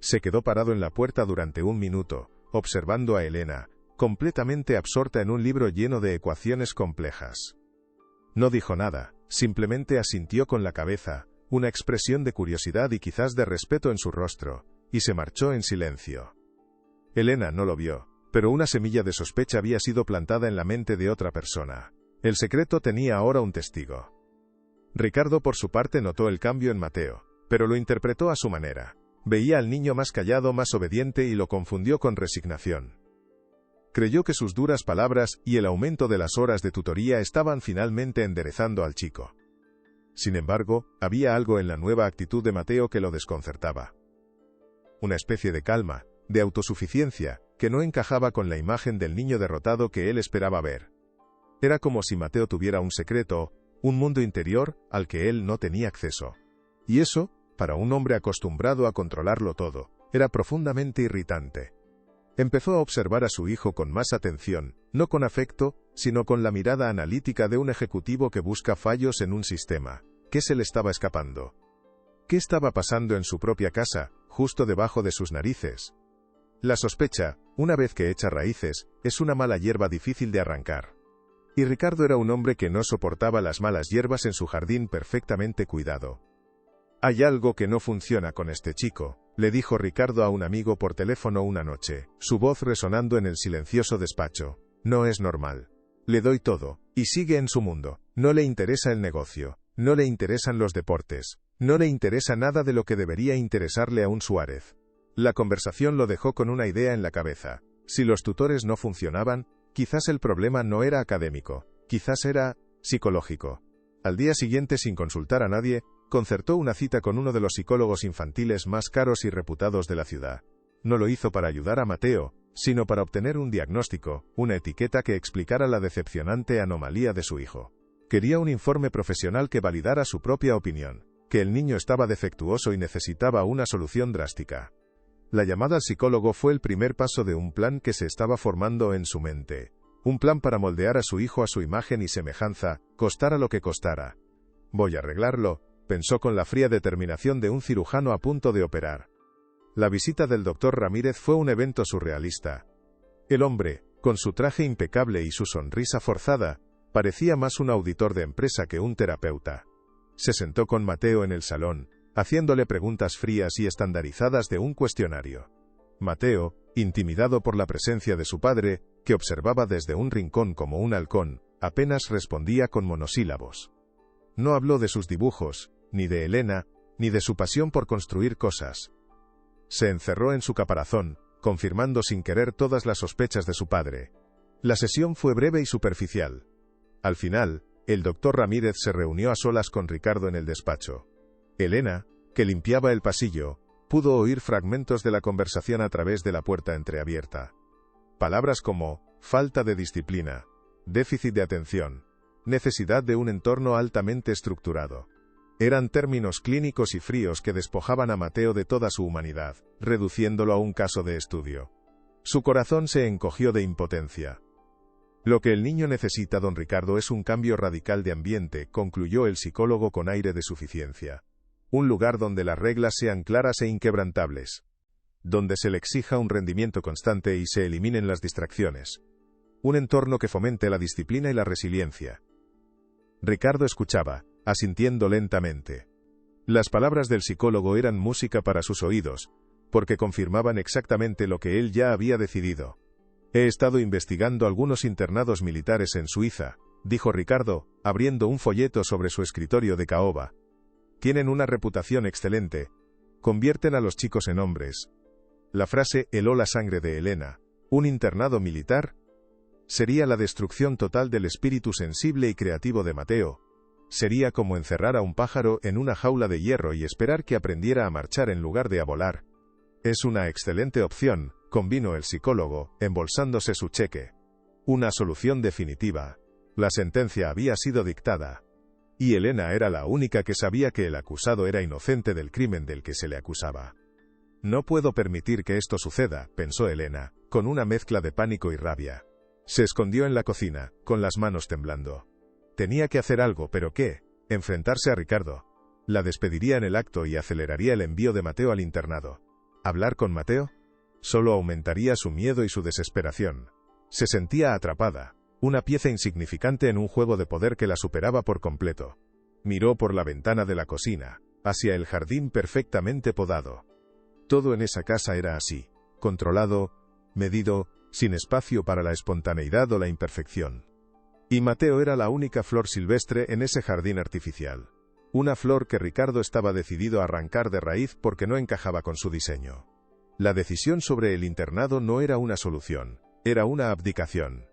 Speaker 1: Se quedó parado en la puerta durante un minuto, observando a Elena, completamente absorta en un libro lleno de ecuaciones complejas. No dijo nada, simplemente asintió con la cabeza, una expresión de curiosidad y quizás de respeto en su rostro, y se marchó en silencio. Elena no lo vio, pero una semilla de sospecha había sido plantada en la mente de otra persona. El secreto tenía ahora un testigo. Ricardo por su parte notó el cambio en Mateo, pero lo interpretó a su manera. Veía al niño más callado, más obediente y lo confundió con resignación. Creyó que sus duras palabras y el aumento de las horas de tutoría estaban finalmente enderezando al chico. Sin embargo, había algo en la nueva actitud de Mateo que lo desconcertaba. Una especie de calma, de autosuficiencia, que no encajaba con la imagen del niño derrotado que él esperaba ver. Era como si Mateo tuviera un secreto, un mundo interior al que él no tenía acceso. Y eso, para un hombre acostumbrado a controlarlo todo, era profundamente irritante. Empezó a observar a su hijo con más atención, no con afecto, sino con la mirada analítica de un ejecutivo que busca fallos en un sistema. ¿Qué se le estaba escapando? ¿Qué estaba pasando en su propia casa, justo debajo de sus narices? La sospecha, una vez que echa raíces, es una mala hierba difícil de arrancar. Y Ricardo era un hombre que no soportaba las malas hierbas en su jardín perfectamente cuidado. «Hay algo que no funciona con este chico», le dijo Ricardo a un amigo por teléfono una noche, su voz resonando en el silencioso despacho. «No es normal. Le doy todo, y sigue en su mundo. No le interesa el negocio, no le interesan los deportes, no le interesa nada de lo que debería interesarle a un Suárez». La conversación lo dejó con una idea en la cabeza. Si los tutores no funcionaban, quizás el problema no era académico, quizás era psicológico. Al día siguiente, sin consultar a nadie, concertó una cita con uno de los psicólogos infantiles más caros y reputados de la ciudad. No lo hizo para ayudar a Mateo, sino para obtener un diagnóstico, una etiqueta que explicara la decepcionante anomalía de su hijo. Quería un informe profesional que validara su propia opinión, que el niño estaba defectuoso y necesitaba una solución drástica. La llamada al psicólogo fue el primer paso de un plan que se estaba formando en su mente. Un plan para moldear a su hijo a su imagen y semejanza, costara lo que costara. «Voy a arreglarlo», pensó con la fría determinación de un cirujano a punto de operar. La visita del doctor Ramírez fue un evento surrealista. El hombre, con su traje impecable y su sonrisa forzada, parecía más un auditor de empresa que un terapeuta. Se sentó con Mateo en el salón, haciéndole preguntas frías y estandarizadas de un cuestionario. Mateo, intimidado por la presencia de su padre, que observaba desde un rincón como un halcón, apenas respondía con monosílabos. No habló de sus dibujos, ni de Elena, ni de su pasión por construir cosas. Se encerró en su caparazón, confirmando sin querer todas las sospechas de su padre. La sesión fue breve y superficial. Al final, el doctor Ramírez se reunió a solas con Ricardo en el despacho. Elena, que limpiaba el pasillo, pudo oír fragmentos de la conversación a través de la puerta entreabierta. Palabras como falta de disciplina, déficit de atención, necesidad de un entorno altamente estructurado. Eran términos clínicos y fríos que despojaban a Mateo de toda su humanidad, reduciéndolo a un caso de estudio. Su corazón se encogió de impotencia. «Lo que el niño necesita, don Ricardo, es un cambio radical de ambiente», concluyó el psicólogo con aire de suficiencia. «Un lugar donde las reglas sean claras e inquebrantables. Donde se le exija un rendimiento constante y se eliminen las distracciones. Un entorno que fomente la disciplina y la resiliencia». Ricardo escuchaba, asintiendo lentamente. Las palabras del psicólogo eran música para sus oídos, porque confirmaban exactamente lo que él ya había decidido. He estado investigando algunos internados militares en Suiza, dijo Ricardo, abriendo un folleto sobre su escritorio de caoba. Tienen una reputación excelente. Convierten a los chicos en hombres. La frase heló la sangre de Elena. ¿Un internado militar? Sería la destrucción total del espíritu sensible y creativo de Mateo. Sería como encerrar a un pájaro en una jaula de hierro y esperar que aprendiera a marchar en lugar de a volar. Es una excelente opción, convino el psicólogo, embolsándose su cheque. Una solución definitiva. La sentencia había sido dictada. Y Elena era la única que sabía que el acusado era inocente del crimen del que se le acusaba. No puedo permitir que esto suceda, pensó Elena, con una mezcla de pánico y rabia. Se escondió en la cocina, con las manos temblando. Tenía que hacer algo, pero ¿qué? Enfrentarse a Ricardo. La despediría en el acto y aceleraría el envío de Mateo al internado. ¿Hablar con Mateo? Solo aumentaría su miedo y su desesperación. Se sentía atrapada, una pieza insignificante en un juego de poder que la superaba por completo. Miró por la ventana de la cocina, hacia el jardín perfectamente podado. Todo en esa casa era así, controlado, medido, sin espacio para la espontaneidad o la imperfección. Y Mateo era la única flor silvestre en ese jardín artificial. Una flor que Ricardo estaba decidido a arrancar de raíz porque no encajaba con su diseño. La decisión sobre el internado no era una solución, era una abdicación.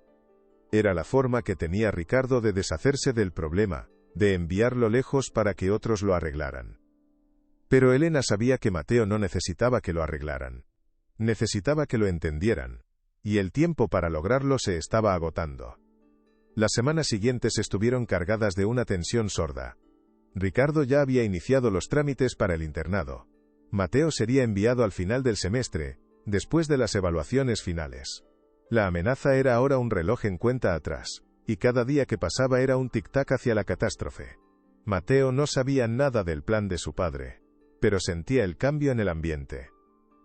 Speaker 1: Era la forma que tenía Ricardo de deshacerse del problema, de enviarlo lejos para que otros lo arreglaran. Pero Elena sabía que Mateo no necesitaba que lo arreglaran. Necesitaba que lo entendieran. Y el tiempo para lograrlo se estaba agotando. Las semanas siguientes estuvieron cargadas de una tensión sorda. Ricardo ya había iniciado los trámites para el internado. Mateo sería enviado al final del semestre, después de las evaluaciones finales. La amenaza era ahora un reloj en cuenta atrás, y cada día que pasaba era un tic-tac hacia la catástrofe. Mateo no sabía nada del plan de su padre, pero sentía el cambio en el ambiente.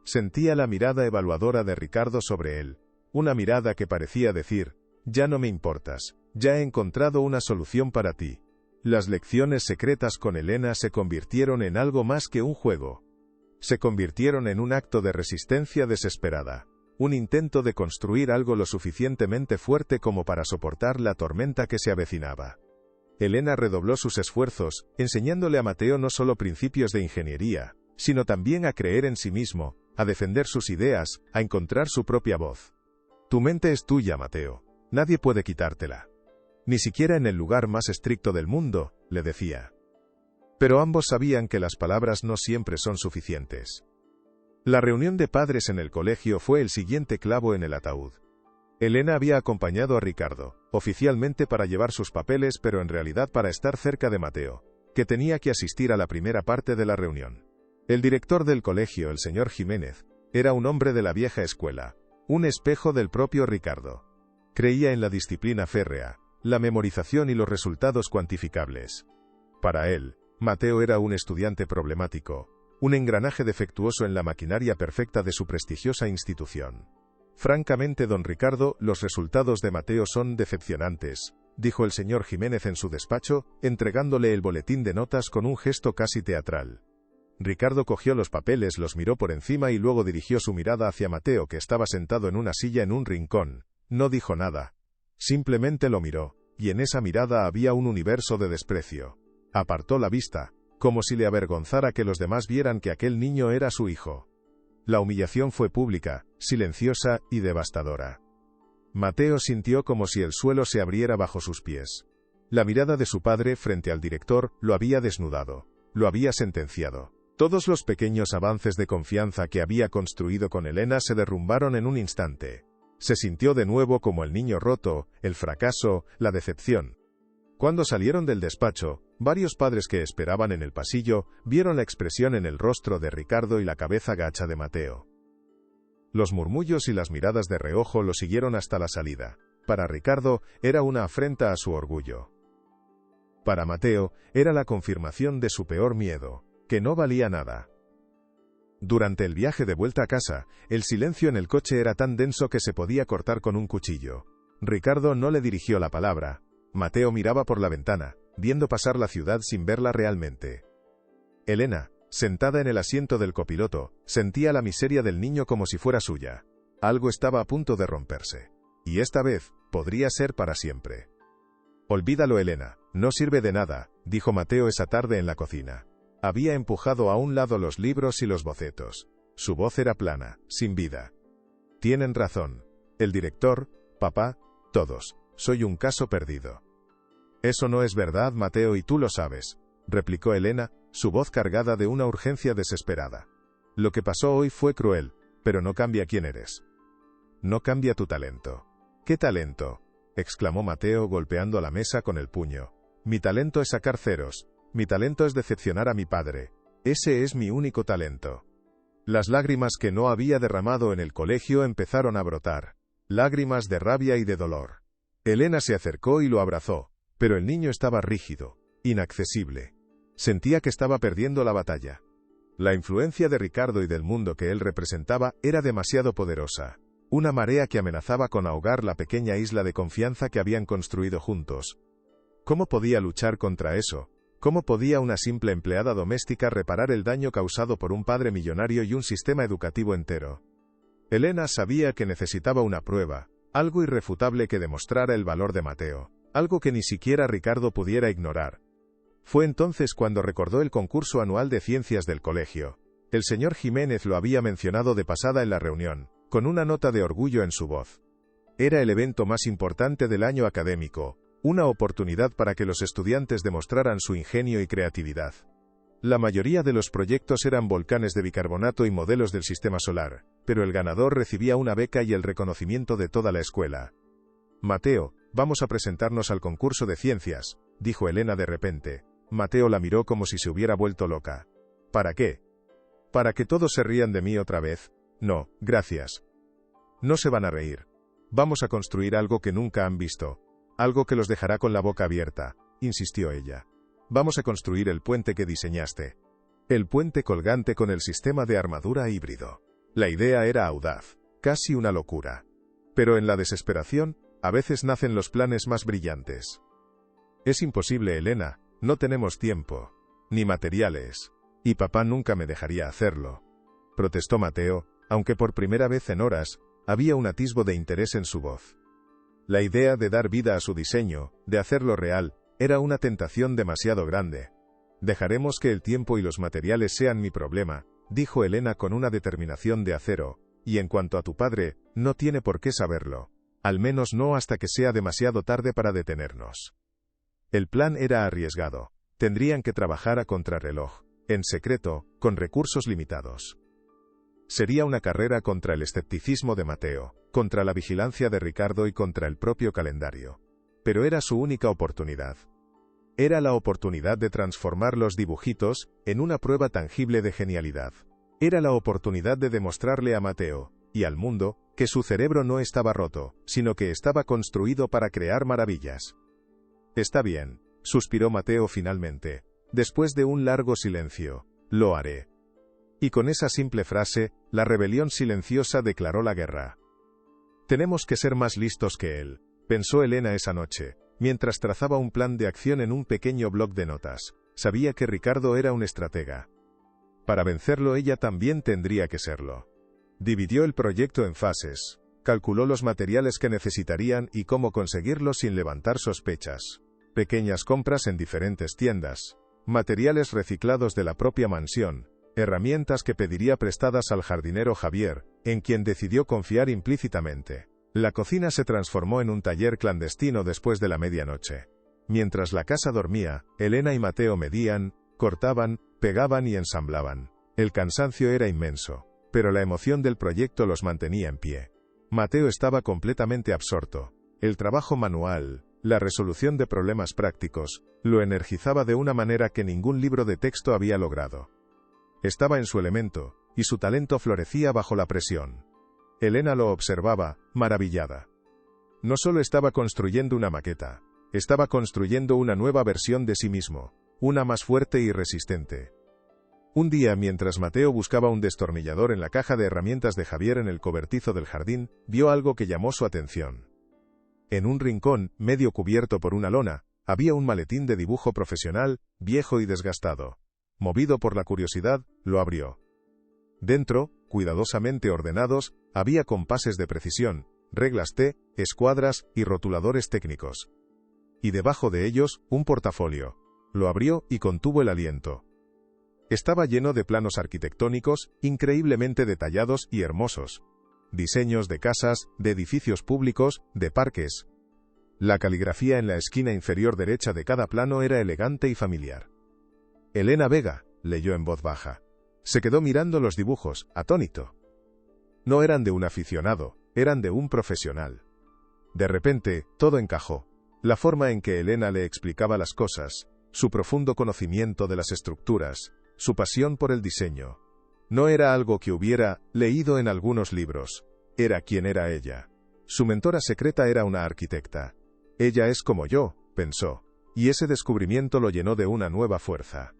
Speaker 1: Sentía la mirada evaluadora de Ricardo sobre él, una mirada que parecía decir, ya no me importas, ya he encontrado una solución para ti. Las lecciones secretas con Elena se convirtieron en algo más que un juego. Se convirtieron en un acto de resistencia desesperada, un intento de construir algo lo suficientemente fuerte como para soportar la tormenta que se avecinaba. Elena redobló sus esfuerzos, enseñándole a Mateo no solo principios de ingeniería, sino también a creer en sí mismo, a defender sus ideas, a encontrar su propia voz. Tu mente es tuya, Mateo. Nadie puede quitártela. Ni siquiera en el lugar más estricto del mundo, le decía. Pero ambos sabían que las palabras no siempre son suficientes. La reunión de padres en el colegio fue el siguiente clavo en el ataúd. Elena había acompañado a Ricardo, oficialmente para llevar sus papeles pero en realidad para estar cerca de Mateo, que tenía que asistir a la primera parte de la reunión. El director del colegio, el señor Jiménez, era un hombre de la vieja escuela, un espejo del propio Ricardo. Creía en la disciplina férrea, la memorización y los resultados cuantificables. Para él, Mateo era un estudiante problemático, un engranaje defectuoso en la maquinaria perfecta de su prestigiosa institución. Francamente, don Ricardo, los resultados de Mateo son decepcionantes, dijo el señor Jiménez en su despacho, entregándole el boletín de notas con un gesto casi teatral. Ricardo cogió los papeles, los miró por encima y luego dirigió su mirada hacia Mateo, que estaba sentado en una silla en un rincón. No dijo nada. Simplemente lo miró, y en esa mirada había un universo de desprecio. Apartó la vista, como si le avergonzara que los demás vieran que aquel niño era su hijo. La humillación fue pública, silenciosa y devastadora. Mateo sintió como si el suelo se abriera bajo sus pies. La mirada de su padre frente al director lo había desnudado, lo había sentenciado. Todos los pequeños avances de confianza que había construido con Elena se derrumbaron en un instante. Se sintió de nuevo como el niño roto, el fracaso, la decepción. Cuando salieron del despacho, varios padres que esperaban en el pasillo vieron la expresión en el rostro de Ricardo y la cabeza gacha de Mateo. Los murmullos y las miradas de reojo lo siguieron hasta la salida. Para Ricardo, era una afrenta a su orgullo. Para Mateo, era la confirmación de su peor miedo, que no valía nada. Durante el viaje de vuelta a casa, el silencio en el coche era tan denso que se podía cortar con un cuchillo. Ricardo no le dirigió la palabra. Mateo miraba por la ventana, viendo pasar la ciudad sin verla realmente. Elena, sentada en el asiento del copiloto, sentía la miseria del niño como si fuera suya. Algo estaba a punto de romperse. Y esta vez, podría ser para siempre. Olvídalo, Elena, no sirve de nada, dijo Mateo esa tarde en la cocina. Había empujado a un lado los libros y los bocetos. Su voz era plana, sin vida. Tienen razón. El director, papá, todos. Soy un caso perdido. Eso no es verdad, Mateo, y tú lo sabes, replicó Elena, su voz cargada de una urgencia desesperada. Lo que pasó hoy fue cruel, pero no cambia quién eres. No cambia tu talento. ¿Qué talento?, exclamó Mateo golpeando la mesa con el puño. Mi talento es sacar ceros. Mi talento es decepcionar a mi padre. Ese es mi único talento. Las lágrimas que no había derramado en el colegio empezaron a brotar. Lágrimas de rabia y de dolor. Elena se acercó y lo abrazó, pero el niño estaba rígido, inaccesible. Sentía que estaba perdiendo la batalla. La influencia de Ricardo y del mundo que él representaba era demasiado poderosa. Una marea que amenazaba con ahogar la pequeña isla de confianza que habían construido juntos. ¿Cómo podía luchar contra eso? ¿Cómo podía una simple empleada doméstica reparar el daño causado por un padre millonario y un sistema educativo entero? Elena sabía que necesitaba una prueba, algo irrefutable que demostrara el valor de Mateo, algo que ni siquiera Ricardo pudiera ignorar. Fue entonces cuando recordó el concurso anual de ciencias del colegio. El señor Jiménez lo había mencionado de pasada en la reunión, con una nota de orgullo en su voz. Era el evento más importante del año académico, una oportunidad para que los estudiantes demostraran su ingenio y creatividad. La mayoría de los proyectos eran volcanes de bicarbonato y modelos del sistema solar, pero el ganador recibía una beca y el reconocimiento de toda la escuela. Mateo, vamos a presentarnos al concurso de ciencias, dijo Elena de repente. Mateo la miró como si se hubiera vuelto loca. ¿Para qué? ¿Para que todos se rían de mí otra vez? No, gracias. No se van a reír. Vamos a construir algo que nunca han visto. Algo que los dejará con la boca abierta, insistió ella. Vamos a construir el puente que diseñaste. El puente colgante con el sistema de armadura híbrido. La idea era audaz, casi una locura. Pero en la desesperación, a veces nacen los planes más brillantes. Es imposible, Elena, no tenemos tiempo, ni materiales. Y papá nunca me dejaría hacerlo, protestó Mateo, aunque por primera vez en horas, había un atisbo de interés en su voz. La idea de dar vida a su diseño, de hacerlo real, era una tentación demasiado grande. Dejaremos que el tiempo y los materiales sean mi problema, dijo Elena con una determinación de acero, y en cuanto a tu padre, no tiene por qué saberlo. Al menos no hasta que sea demasiado tarde para detenernos. El plan era arriesgado. Tendrían que trabajar a contrarreloj, en secreto, con recursos limitados. Sería una carrera contra el escepticismo de Mateo, contra la vigilancia de Ricardo y contra el propio calendario. Pero era su única oportunidad. Era la oportunidad de transformar los dibujitos en una prueba tangible de genialidad. Era la oportunidad de demostrarle a Mateo, y al mundo, que su cerebro no estaba roto, sino que estaba construido para crear maravillas. Está bien, suspiró Mateo finalmente, después de un largo silencio. Lo haré. Y con esa simple frase, la rebelión silenciosa declaró la guerra. Tenemos que ser más listos que él, pensó Elena esa noche, mientras trazaba un plan de acción en un pequeño bloc de notas. Sabía que Ricardo era un estratega. Para vencerlo ella también tendría que serlo. Dividió el proyecto en fases, calculó los materiales que necesitarían y cómo conseguirlos sin levantar sospechas. Pequeñas compras en diferentes tiendas, materiales reciclados de la propia mansión, herramientas que pediría prestadas al jardinero Javier, en quien decidió confiar implícitamente. La cocina se transformó en un taller clandestino después de la medianoche. Mientras la casa dormía, Elena y Mateo medían, cortaban, pegaban y ensamblaban. El cansancio era inmenso, pero la emoción del proyecto los mantenía en pie. Mateo estaba completamente absorto. El trabajo manual, la resolución de problemas prácticos, lo energizaba de una manera que ningún libro de texto había logrado. Estaba en su elemento, y su talento florecía bajo la presión. Elena lo observaba, maravillada. No solo estaba construyendo una maqueta, estaba construyendo una nueva versión de sí mismo, una más fuerte y resistente. Un día, mientras Mateo buscaba un destornillador en la caja de herramientas de Javier en el cobertizo del jardín, vio algo que llamó su atención. En un rincón, medio cubierto por una lona, había un maletín de dibujo profesional, viejo y desgastado. Movido por la curiosidad, lo abrió. Dentro, cuidadosamente ordenados, había compases de precisión, reglas T, escuadras y rotuladores técnicos. Y debajo de ellos, un portafolio. Lo abrió y contuvo el aliento. Estaba lleno de planos arquitectónicos, increíblemente detallados y hermosos. Diseños de casas, de edificios públicos, de parques. La caligrafía en la esquina inferior derecha de cada plano era elegante y familiar. Elena Vega, leyó en voz baja. Se quedó mirando los dibujos, atónito. No eran de un aficionado, eran de un profesional. De repente, todo encajó. La forma en que Elena le explicaba las cosas, su profundo conocimiento de las estructuras, su pasión por el diseño. No era algo que hubiera leído en algunos libros, era quien era ella. Su mentora secreta era una arquitecta. Ella es como yo, pensó, y ese descubrimiento lo llenó de una nueva fuerza.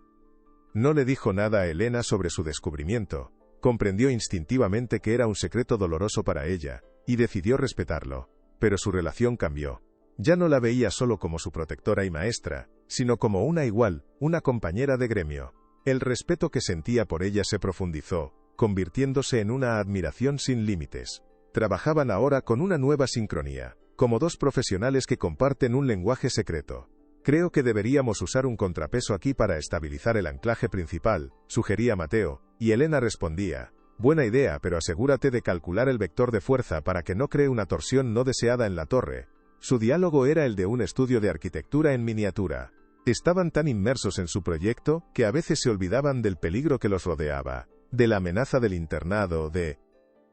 Speaker 1: No le dijo nada a Elena sobre su descubrimiento, comprendió instintivamente que era un secreto doloroso para ella, y decidió respetarlo, pero su relación cambió. Ya no la veía solo como su protectora y maestra, sino como una igual, una compañera de gremio. El respeto que sentía por ella se profundizó, convirtiéndose en una admiración sin límites. Trabajaban ahora con una nueva sincronía, como dos profesionales que comparten un lenguaje secreto. Creo que deberíamos usar un contrapeso aquí para estabilizar el anclaje principal, sugería Mateo, y Elena respondía, buena idea, pero asegúrate de calcular el vector de fuerza para que no cree una torsión no deseada en la torre. Su diálogo era el de un estudio de arquitectura en miniatura. Estaban tan inmersos en su proyecto que a veces se olvidaban del peligro que los rodeaba, de la amenaza del internado, de...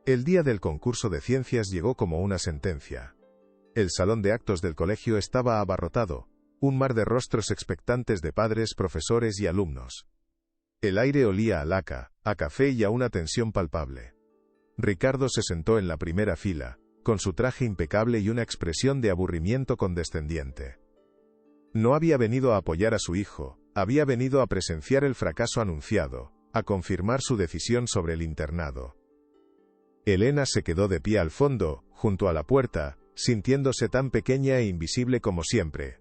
Speaker 1: El día del concurso de ciencias llegó como una sentencia. El salón de actos del colegio estaba abarrotado, un mar de rostros expectantes de padres, profesores y alumnos. El aire olía a laca, a café y a una tensión palpable. Ricardo se sentó en la primera fila, con su traje impecable y una expresión de aburrimiento condescendiente. No había venido a apoyar a su hijo, había venido a presenciar el fracaso anunciado, a confirmar su decisión sobre el internado. Elena se quedó de pie al fondo, junto a la puerta, sintiéndose tan pequeña e invisible como siempre.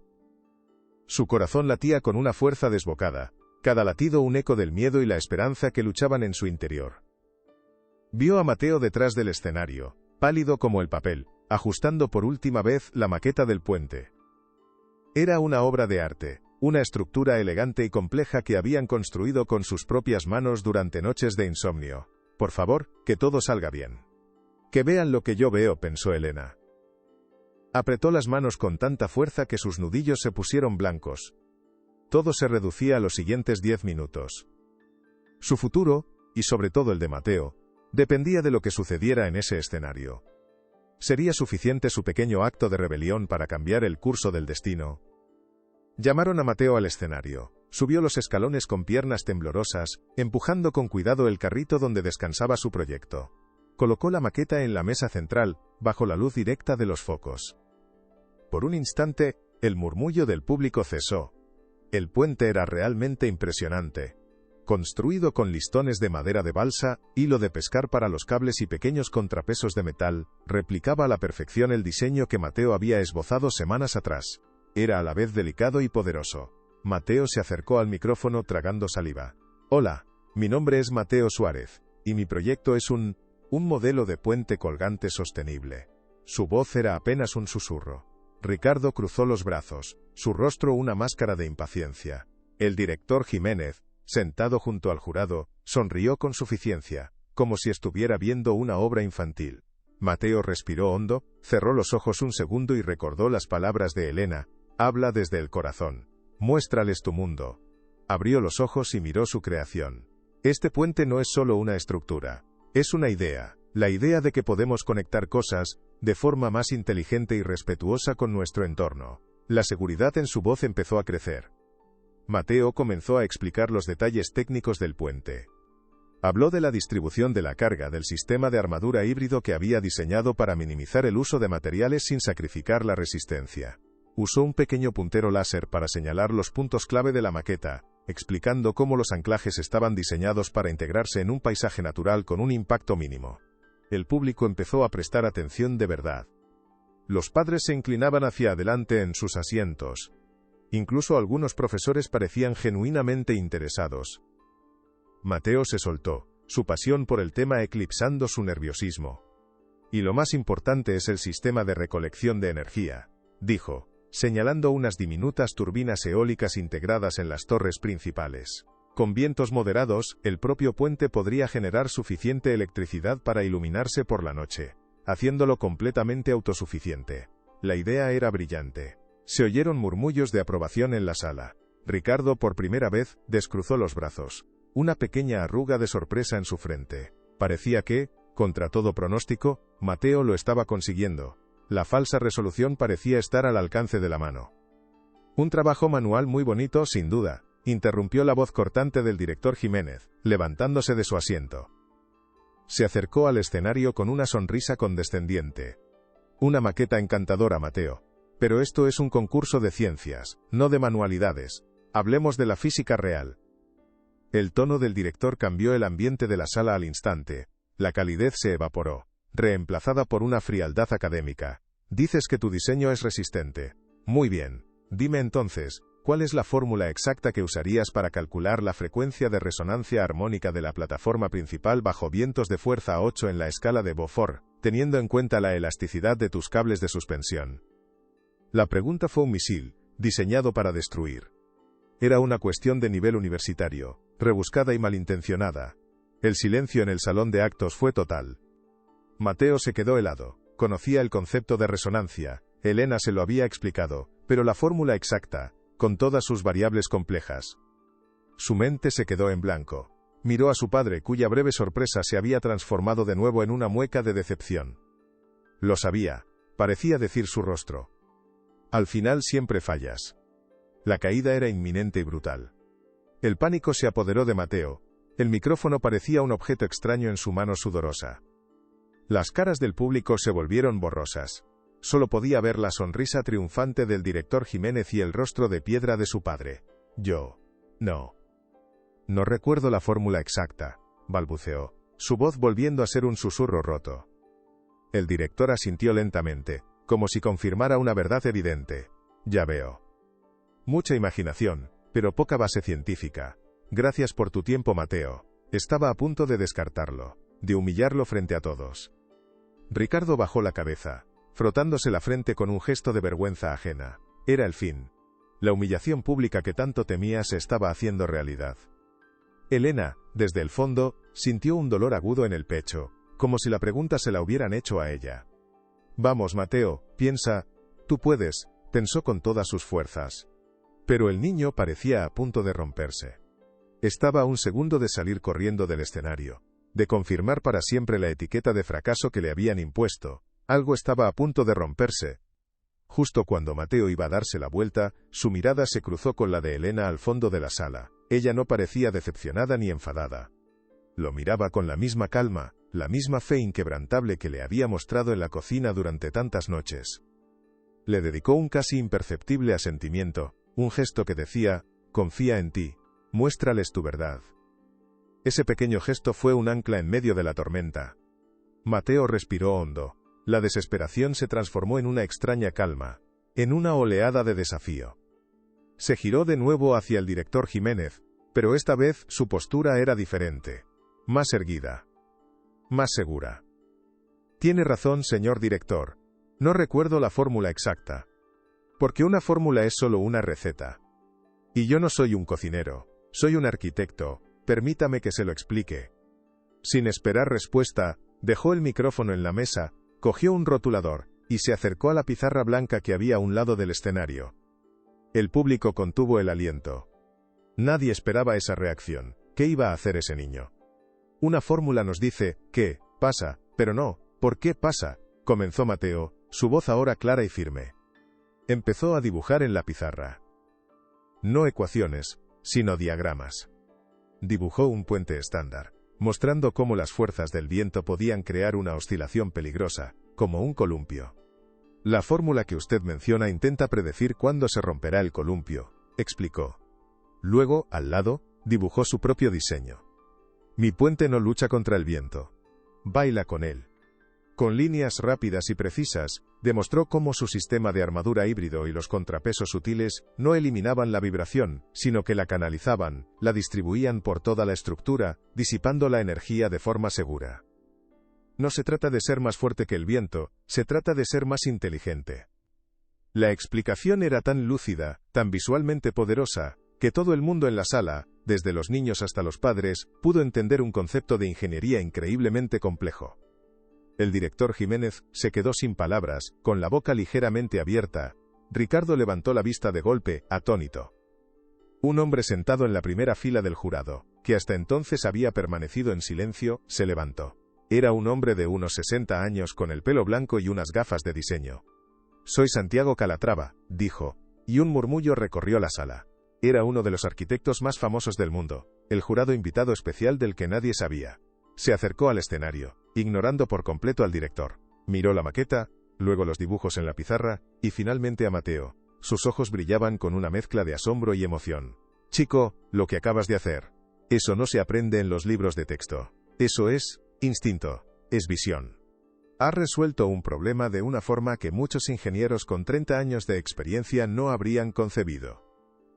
Speaker 1: Su corazón latía con una fuerza desbocada, cada latido un eco del miedo y la esperanza que luchaban en su interior. Vio a Mateo detrás del escenario, pálido como el papel, ajustando por última vez la maqueta del puente. Era una obra de arte, una estructura elegante y compleja que habían construido con sus propias manos durante noches de insomnio. Por favor, que todo salga bien. Que vean lo que yo veo, pensó Elena. Apretó las manos con tanta fuerza que sus nudillos se pusieron blancos. Todo se reducía a los siguientes 10 minutos. Su futuro, y sobre todo el de Mateo, dependía de lo que sucediera en ese escenario. ¿Sería suficiente su pequeño acto de rebelión para cambiar el curso del destino? Llamaron a Mateo al escenario. Subió los escalones con piernas temblorosas, empujando con cuidado el carrito donde descansaba su proyecto. Colocó la maqueta en la mesa central, bajo la luz directa de los focos. Por un instante, el murmullo del público cesó. El puente era realmente impresionante. Construido con listones de madera de balsa, hilo de pescar para los cables y pequeños contrapesos de metal, replicaba a la perfección el diseño que Mateo había esbozado semanas atrás. Era a la vez delicado y poderoso. Mateo se acercó al micrófono tragando saliva. Hola, mi nombre es Mateo Suárez, y mi proyecto es un modelo de puente colgante sostenible. Su voz era apenas un susurro. Ricardo cruzó los brazos, su rostro una máscara de impaciencia. El director Jiménez, sentado junto al jurado, sonrió con suficiencia, como si estuviera viendo una obra infantil. Mateo respiró hondo, cerró los ojos un segundo y recordó las palabras de Elena, habla desde el corazón. Muéstrales tu mundo. Abrió los ojos y miró su creación. Este puente no es solo una estructura, es una idea, la idea de que podemos conectar cosas, de forma más inteligente y respetuosa con nuestro entorno. La seguridad en su voz empezó a crecer. Mateo comenzó a explicar los detalles técnicos del puente. Habló de la distribución de la carga del sistema de armadura híbrido que había diseñado para minimizar el uso de materiales sin sacrificar la resistencia. Usó un pequeño puntero láser para señalar los puntos clave de la maqueta, explicando cómo los anclajes estaban diseñados para integrarse en un paisaje natural con un impacto mínimo. El público empezó a prestar atención de verdad. Los padres se inclinaban hacia adelante en sus asientos. Incluso algunos profesores parecían genuinamente interesados. Mateo se soltó, su pasión por el tema eclipsando su nerviosismo. Y lo más importante es el sistema de recolección de energía, dijo, señalando unas diminutas turbinas eólicas integradas en las torres principales. Con vientos moderados, el propio puente podría generar suficiente electricidad para iluminarse por la noche, haciéndolo completamente autosuficiente. La idea era brillante. Se oyeron murmullos de aprobación en la sala. Ricardo por primera vez descruzó los brazos. Una pequeña arruga de sorpresa en su frente. Parecía que, contra todo pronóstico, Mateo lo estaba consiguiendo. La falsa resolución parecía estar al alcance de la mano. Un trabajo manual muy bonito, sin duda, interrumpió la voz cortante del director Jiménez, levantándose de su asiento. Se acercó al escenario con una sonrisa condescendiente. Una maqueta encantadora, Mateo. Pero esto es un concurso de ciencias, no de manualidades. Hablemos de la física real. El tono del director cambió el ambiente de la sala al instante. La calidez se evaporó, reemplazada por una frialdad académica. Dices que tu diseño es resistente. Muy bien. Dime entonces, ¿cuál es la fórmula exacta que usarías para calcular la frecuencia de resonancia armónica de la plataforma principal bajo vientos de fuerza 8 en la escala de Beaufort, teniendo en cuenta la elasticidad de tus cables de suspensión? La pregunta fue un misil, diseñado para destruir. Era una cuestión de nivel universitario, rebuscada y malintencionada. El silencio en el salón de actos fue total. Mateo se quedó helado. Conocía el concepto de resonancia, Elena se lo había explicado, pero la fórmula exacta, con todas sus variables complejas. Su mente se quedó en blanco. Miró a su padre, cuya breve sorpresa se había transformado de nuevo en una mueca de decepción. Lo sabía, parecía decir su rostro. Al final siempre fallas. La caída era inminente y brutal. El pánico se apoderó de Mateo. El micrófono parecía un objeto extraño en su mano sudorosa. Las caras del público se volvieron borrosas. Solo podía ver la sonrisa triunfante del director Jiménez y el rostro de piedra de su padre. No recuerdo la fórmula exacta, balbuceó, su voz volviendo a ser un susurro roto. El director asintió lentamente, como si confirmara una verdad evidente. Ya veo. Mucha imaginación, pero poca base científica. Gracias por tu tiempo, Mateo. Estaba a punto de descartarlo, de humillarlo frente a todos. Ricardo bajó la cabeza, frotándose la frente con un gesto de vergüenza ajena. Era el fin. La humillación pública que tanto temía se estaba haciendo realidad. Elena, desde el fondo, sintió un dolor agudo en el pecho, como si la pregunta se la hubieran hecho a ella. Vamos, Mateo, piensa, tú puedes, pensó con todas sus fuerzas. Pero el niño parecía a punto de romperse. Estaba a un segundo de salir corriendo del escenario, de confirmar para siempre la etiqueta de fracaso que le habían impuesto. Algo estaba a punto de romperse. Justo cuando Mateo iba a darse la vuelta, su mirada se cruzó con la de Elena al fondo de la sala. Ella no parecía decepcionada ni enfadada. Lo miraba con la misma calma, la misma fe inquebrantable que le había mostrado en la cocina durante tantas noches. Le dedicó un casi imperceptible asentimiento, un gesto que decía, confía en ti, muéstrales tu verdad. Ese pequeño gesto fue un ancla en medio de la tormenta. Mateo respiró hondo. La desesperación se transformó en una extraña calma, en una oleada de desafío. Se giró de nuevo hacia el director Jiménez, pero esta vez su postura era diferente, más erguida, más segura. Tiene razón, señor director. No recuerdo la fórmula exacta. Porque una fórmula es solo una receta. Y yo no soy un cocinero, soy un arquitecto, permítame que se lo explique. Sin esperar respuesta, dejó el micrófono en la mesa, cogió un rotulador, y se acercó a la pizarra blanca que había a un lado del escenario. El público contuvo el aliento. Nadie esperaba esa reacción. ¿Qué iba a hacer ese niño? Una fórmula nos dice, ¿qué pasa? Pero no, ¿por qué pasa? Comenzó Mateo, su voz ahora clara y firme. Empezó a dibujar en la pizarra. No ecuaciones, sino diagramas. Dibujó un puente estándar, mostrando cómo las fuerzas del viento podían crear una oscilación peligrosa, como un columpio. La fórmula que usted menciona intenta predecir cuándo se romperá el columpio, explicó. Luego, al lado, dibujó su propio diseño. Mi puente no lucha contra el viento. Baila con él. Con líneas rápidas y precisas, demostró cómo su sistema de armadura híbrido y los contrapesos sutiles no eliminaban la vibración, sino que la canalizaban, la distribuían por toda la estructura, disipando la energía de forma segura. No se trata de ser más fuerte que el viento, se trata de ser más inteligente. La explicación era tan lúcida, tan visualmente poderosa, que todo el mundo en la sala, desde los niños hasta los padres, pudo entender un concepto de ingeniería increíblemente complejo. El director Jiménez se quedó sin palabras, con la boca ligeramente abierta. Ricardo levantó la vista de golpe, atónito. Un hombre sentado en la primera fila del jurado, que hasta entonces había permanecido en silencio, se levantó. Era un hombre de unos 60 años con el pelo blanco y unas gafas de diseño. «Soy Santiago Calatrava», dijo, y un murmullo recorrió la sala. Era uno de los arquitectos más famosos del mundo, el jurado invitado especial del que nadie sabía. Se acercó al escenario, ignorando por completo al director. Miró la maqueta, luego los dibujos en la pizarra, y finalmente a Mateo. Sus ojos brillaban con una mezcla de asombro y emoción. «Chico, lo que acabas de hacer. Eso no se aprende en los libros de texto. Eso es instinto, es visión. Has resuelto un problema de una forma que muchos ingenieros con 30 años de experiencia no habrían concebido».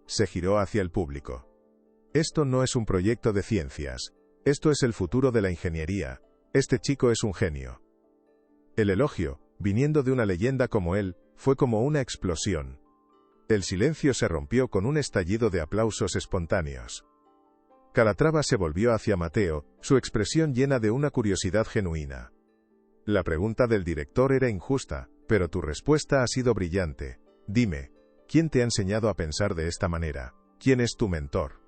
Speaker 1: Se giró hacia el público. «Esto no es un proyecto de ciencias. Esto es el futuro de la ingeniería. Este chico es un genio». El elogio, viniendo de una leyenda como él, fue como una explosión. El silencio se rompió con un estallido de aplausos espontáneos. Calatrava se volvió hacia Mateo, su expresión llena de una curiosidad genuina. «La pregunta del director era injusta, pero tu respuesta ha sido brillante. Dime, ¿quién te ha enseñado a pensar de esta manera? ¿Quién es tu mentor?»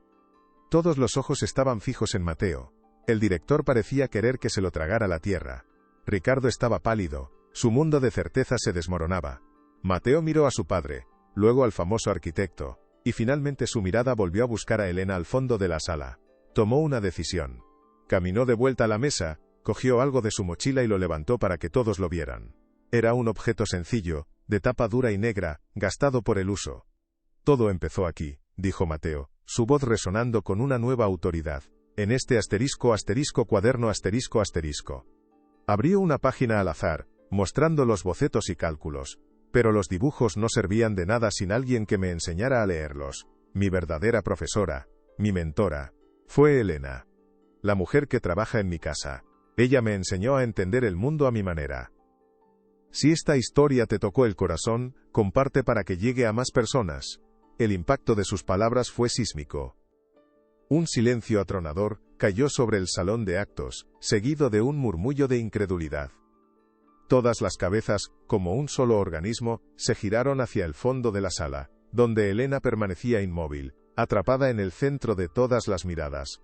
Speaker 1: Todos los ojos estaban fijos en Mateo. El director parecía querer que se lo tragara la tierra. Ricardo estaba pálido, su mundo de certeza se desmoronaba. Mateo miró a su padre, luego al famoso arquitecto, y finalmente su mirada volvió a buscar a Elena al fondo de la sala. Tomó una decisión. Caminó de vuelta a la mesa, cogió algo de su mochila y lo levantó para que todos lo vieran. Era un objeto sencillo, de tapa dura y negra, gastado por el uso. «Todo empezó aquí», dijo Mateo, su voz resonando con una nueva autoridad. «En este cuaderno ***. Abrió una página al azar, mostrando los bocetos y cálculos. Pero los dibujos no servían de nada sin alguien que me enseñara a leerlos. Mi verdadera profesora, mi mentora, fue Elena. La mujer que trabaja en mi casa. Ella me enseñó a entender el mundo a mi manera. Si esta historia te tocó el corazón, comparte para que llegue a más personas». El impacto de sus palabras fue sísmico. Un silencio atronador cayó sobre el salón de actos, seguido de un murmullo de incredulidad. Todas las cabezas, como un solo organismo, se giraron hacia el fondo de la sala, donde Elena permanecía inmóvil, atrapada en el centro de todas las miradas.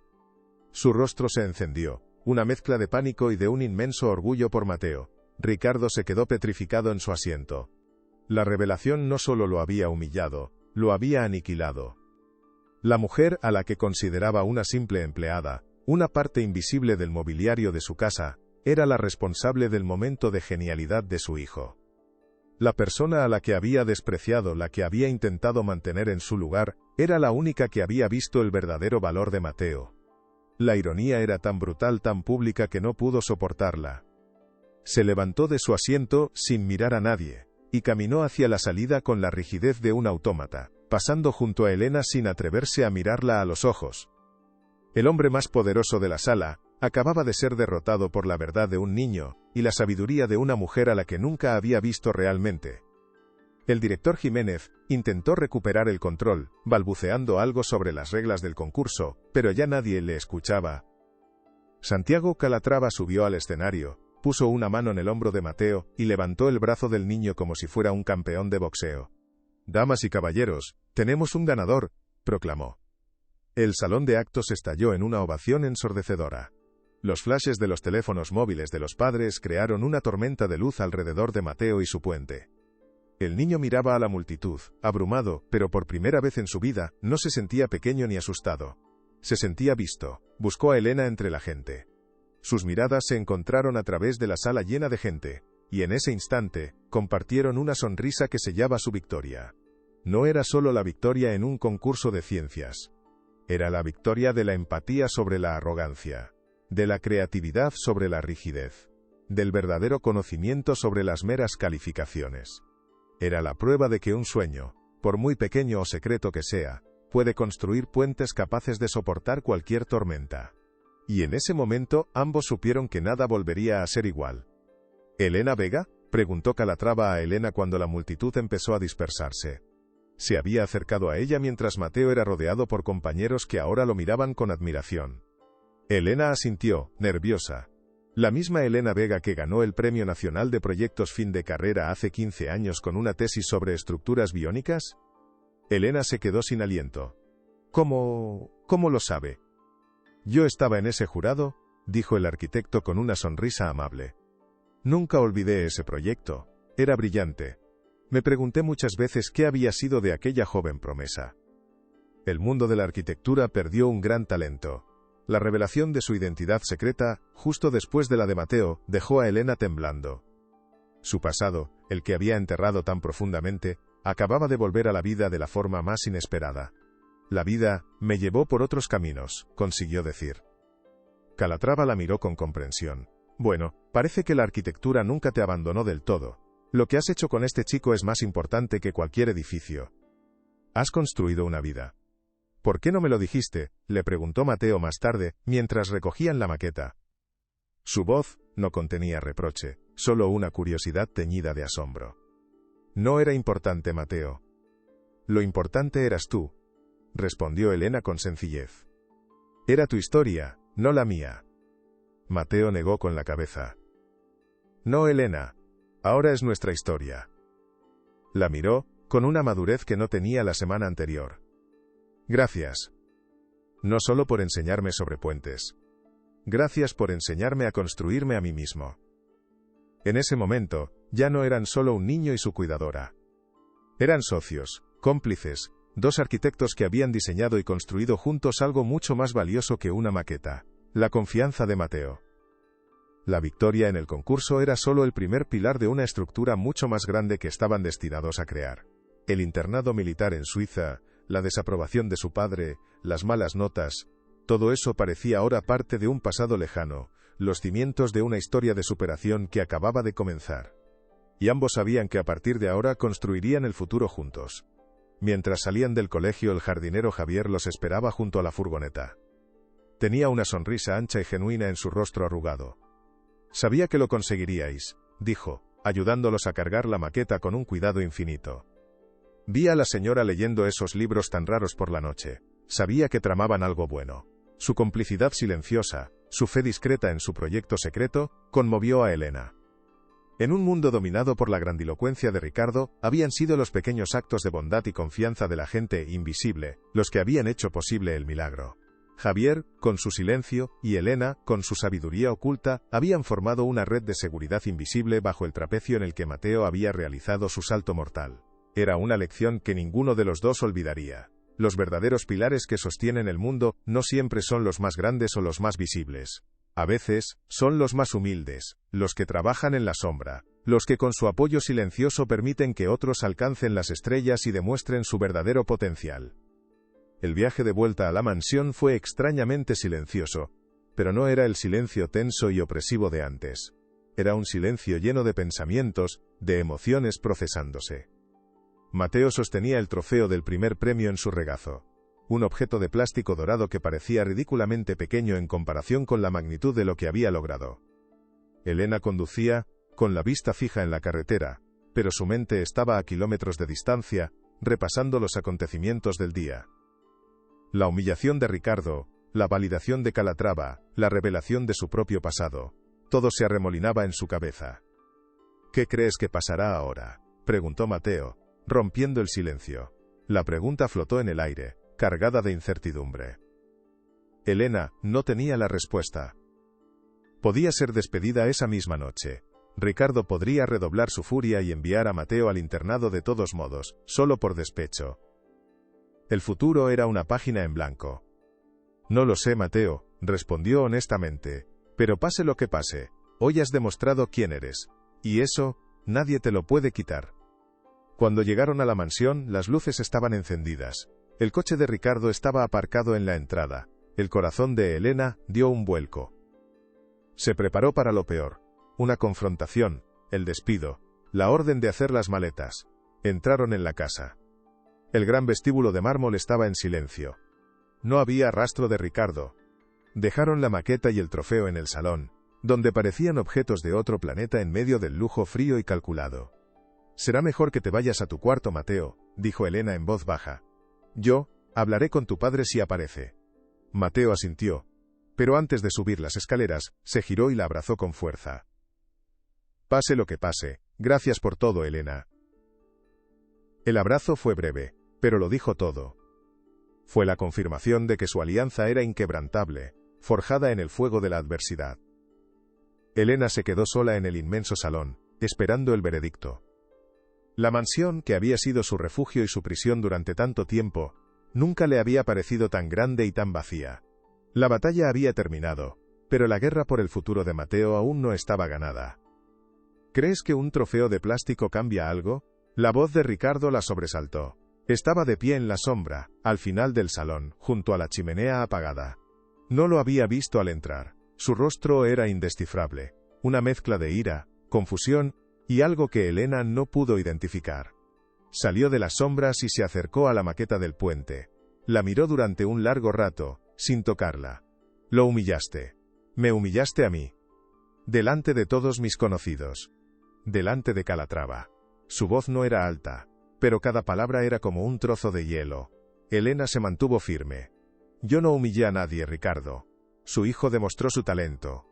Speaker 1: Su rostro se encendió, una mezcla de pánico y de un inmenso orgullo por Mateo. Ricardo se quedó petrificado en su asiento. La revelación no solo lo había humillado, lo había aniquilado. La mujer a la que consideraba una simple empleada, una parte invisible del mobiliario de su casa, era la responsable del momento de genialidad de su hijo. La persona a la que había despreciado, la que había intentado mantener en su lugar, era la única que había visto el verdadero valor de Mateo. La ironía era tan brutal, tan pública que no pudo soportarla. Se levantó de su asiento, sin mirar a nadie, y caminó hacia la salida con la rigidez de un autómata, pasando junto a Elena sin atreverse a mirarla a los ojos. El hombre más poderoso de la sala, acababa de ser derrotado por la verdad de un niño, y la sabiduría de una mujer a la que nunca había visto realmente. El director Jiménez intentó recuperar el control, balbuceando algo sobre las reglas del concurso, pero ya nadie le escuchaba. Santiago Calatrava subió al escenario, puso una mano en el hombro de Mateo, y levantó el brazo del niño como si fuera un campeón de boxeo. «Damas y caballeros, tenemos un ganador», proclamó. El salón de actos estalló en una ovación ensordecedora. Los flashes de los teléfonos móviles de los padres crearon una tormenta de luz alrededor de Mateo y su puente. El niño miraba a la multitud, abrumado, pero por primera vez en su vida, no se sentía pequeño ni asustado. Se sentía visto, buscó a Elena entre la gente. Sus miradas se encontraron a través de la sala llena de gente, y en ese instante, compartieron una sonrisa que sellaba su victoria. No era solo la victoria en un concurso de ciencias. Era la victoria de la empatía sobre la arrogancia, de la creatividad sobre la rigidez, del verdadero conocimiento sobre las meras calificaciones. Era la prueba de que un sueño, por muy pequeño o secreto que sea, puede construir puentes capaces de soportar cualquier tormenta. Y en ese momento ambos supieron que nada volvería a ser igual. ¿Elena Vega?, preguntó Calatrava a Elena cuando la multitud empezó a dispersarse. Se había acercado a ella mientras Mateo era rodeado por compañeros que ahora lo miraban con admiración. Elena asintió, nerviosa. La misma Elena Vega que ganó el Premio Nacional de Proyectos Fin de Carrera hace 15 años con una tesis sobre estructuras biónicas. Elena se quedó sin aliento. ¿Cómo lo sabe? Yo estaba en ese jurado, dijo el arquitecto con una sonrisa amable. Nunca olvidé ese proyecto. Era brillante. Me pregunté muchas veces qué había sido de aquella joven promesa. El mundo de la arquitectura perdió un gran talento. La revelación de su identidad secreta, justo después de la de Mateo, dejó a Elena temblando. Su pasado, el que había enterrado tan profundamente, acababa de volver a la vida de la forma más inesperada. La vida me llevó por otros caminos, consiguió decir. Calatrava la miró con comprensión. Bueno, parece que la arquitectura nunca te abandonó del todo. Lo que has hecho con este chico es más importante que cualquier edificio. Has construido una vida. ¿Por qué no me lo dijiste?, le preguntó Mateo más tarde, mientras recogían la maqueta. Su voz no contenía reproche, solo una curiosidad teñida de asombro. No era importante, Mateo. Lo importante eras tú, respondió Elena con sencillez. Era tu historia, no la mía. Mateo negó con la cabeza. No, Elena. Ahora es nuestra historia. La miró, con una madurez que no tenía la semana anterior. Gracias. No solo por enseñarme sobre puentes. Gracias por enseñarme a construirme a mí mismo. En ese momento, ya no eran solo un niño y su cuidadora. Eran socios, cómplices, dos arquitectos que habían diseñado y construido juntos algo mucho más valioso que una maqueta: la confianza de Mateo. La victoria en el concurso era solo el primer pilar de una estructura mucho más grande que estaban destinados a crear. El internado militar en Suiza, la desaprobación de su padre, las malas notas, todo eso parecía ahora parte de un pasado lejano, los cimientos de una historia de superación que acababa de comenzar. Y ambos sabían que a partir de ahora construirían el futuro juntos. Mientras salían del colegio, el jardinero Javier los esperaba junto a la furgoneta. Tenía una sonrisa ancha y genuina en su rostro arrugado. Sabía que lo conseguiríais, dijo, ayudándolos a cargar la maqueta con un cuidado infinito. Vi a la señora leyendo esos libros tan raros por la noche. Sabía que tramaban algo bueno. Su complicidad silenciosa, su fe discreta en su proyecto secreto, conmovió a Elena. En un mundo dominado por la grandilocuencia de Ricardo, habían sido los pequeños actos de bondad y confianza de la gente invisible los que habían hecho posible el milagro. Javier, con su silencio, y Elena, con su sabiduría oculta, habían formado una red de seguridad invisible bajo el trapecio en el que Mateo había realizado su salto mortal. Era una lección que ninguno de los dos olvidaría. Los verdaderos pilares que sostienen el mundo no siempre son los más grandes o los más visibles. A veces, son los más humildes, los que trabajan en la sombra, los que con su apoyo silencioso permiten que otros alcancen las estrellas y demuestren su verdadero potencial. El viaje de vuelta a la mansión fue extrañamente silencioso, pero no era el silencio tenso y opresivo de antes. Era un silencio lleno de pensamientos, de emociones procesándose. Mateo sostenía el trofeo del primer premio en su regazo. Un objeto de plástico dorado que parecía ridículamente pequeño en comparación con la magnitud de lo que había logrado. Elena conducía, con la vista fija en la carretera, pero su mente estaba a kilómetros de distancia, repasando los acontecimientos del día. La humillación de Ricardo, la validación de Calatrava, la revelación de su propio pasado, todo se arremolinaba en su cabeza. ¿Qué crees que pasará ahora?, preguntó Mateo, rompiendo el silencio. La pregunta flotó en el aire, cargada de incertidumbre. Elena no tenía la respuesta. Podía ser despedida esa misma noche. Ricardo podría redoblar su furia y enviar a Mateo al internado de todos modos, solo por despecho. El futuro era una página en blanco. No lo sé, Mateo, respondió honestamente, pero pase lo que pase, hoy has demostrado quién eres, y eso, nadie te lo puede quitar. Cuando llegaron a la mansión, las luces estaban encendidas. El coche de Ricardo estaba aparcado en la entrada. El corazón de Elena dio un vuelco. Se preparó para lo peor. una confrontación, el despido, la orden de hacer las maletas. Entraron en la casa. El gran vestíbulo de mármol estaba en silencio. No había rastro de Ricardo. Dejaron la maqueta y el trofeo en el salón, donde parecían objetos de otro planeta en medio del lujo frío y calculado. «Será mejor que te vayas a tu cuarto, Mateo», dijo Elena en voz baja. «Yo hablaré con tu padre si aparece». Mateo asintió, pero antes de subir las escaleras, se giró y la abrazó con fuerza. «Pase lo que pase, gracias por todo, Elena». El abrazo fue breve, pero lo dijo todo. Fue la confirmación de que su alianza era inquebrantable, forjada en el fuego de la adversidad. Elena se quedó sola en el inmenso salón, esperando el veredicto. La mansión, que había sido su refugio y su prisión durante tanto tiempo, nunca le había parecido tan grande y tan vacía. La batalla había terminado, pero la guerra por el futuro de Mateo aún no estaba ganada. ¿Crees que un trofeo de plástico cambia algo? La voz de Ricardo la sobresaltó. Estaba de pie en la sombra, al final del salón, junto a la chimenea apagada. No lo había visto al entrar. Su rostro era indescifrable, una mezcla de ira, confusión y algo que Elena no pudo identificar. Salió de las sombras y se acercó a la maqueta del puente. La miró durante un largo rato, sin tocarla. «Lo humillaste. Me humillaste a mí. Delante de todos mis conocidos. Delante de Calatrava». Su voz no era alta, pero cada palabra era como un trozo de hielo. Elena se mantuvo firme. «Yo no humillé a nadie, Ricardo. Su hijo demostró su talento.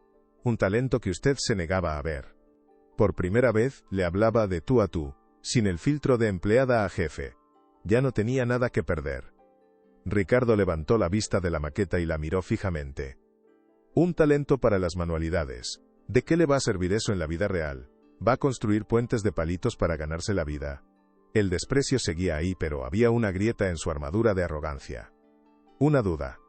Speaker 1: Un talento que usted se negaba a ver». Por primera vez, le hablaba de tú a tú, sin el filtro de empleada a jefe. Ya no tenía nada que perder. Ricardo levantó la vista de la maqueta y la miró fijamente. «Un talento para las manualidades. ¿De qué le va a servir eso en la vida real? ¿Va a construir puentes de palitos para ganarse la vida?» El desprecio seguía ahí, pero había una grieta en su armadura de arrogancia. Una duda.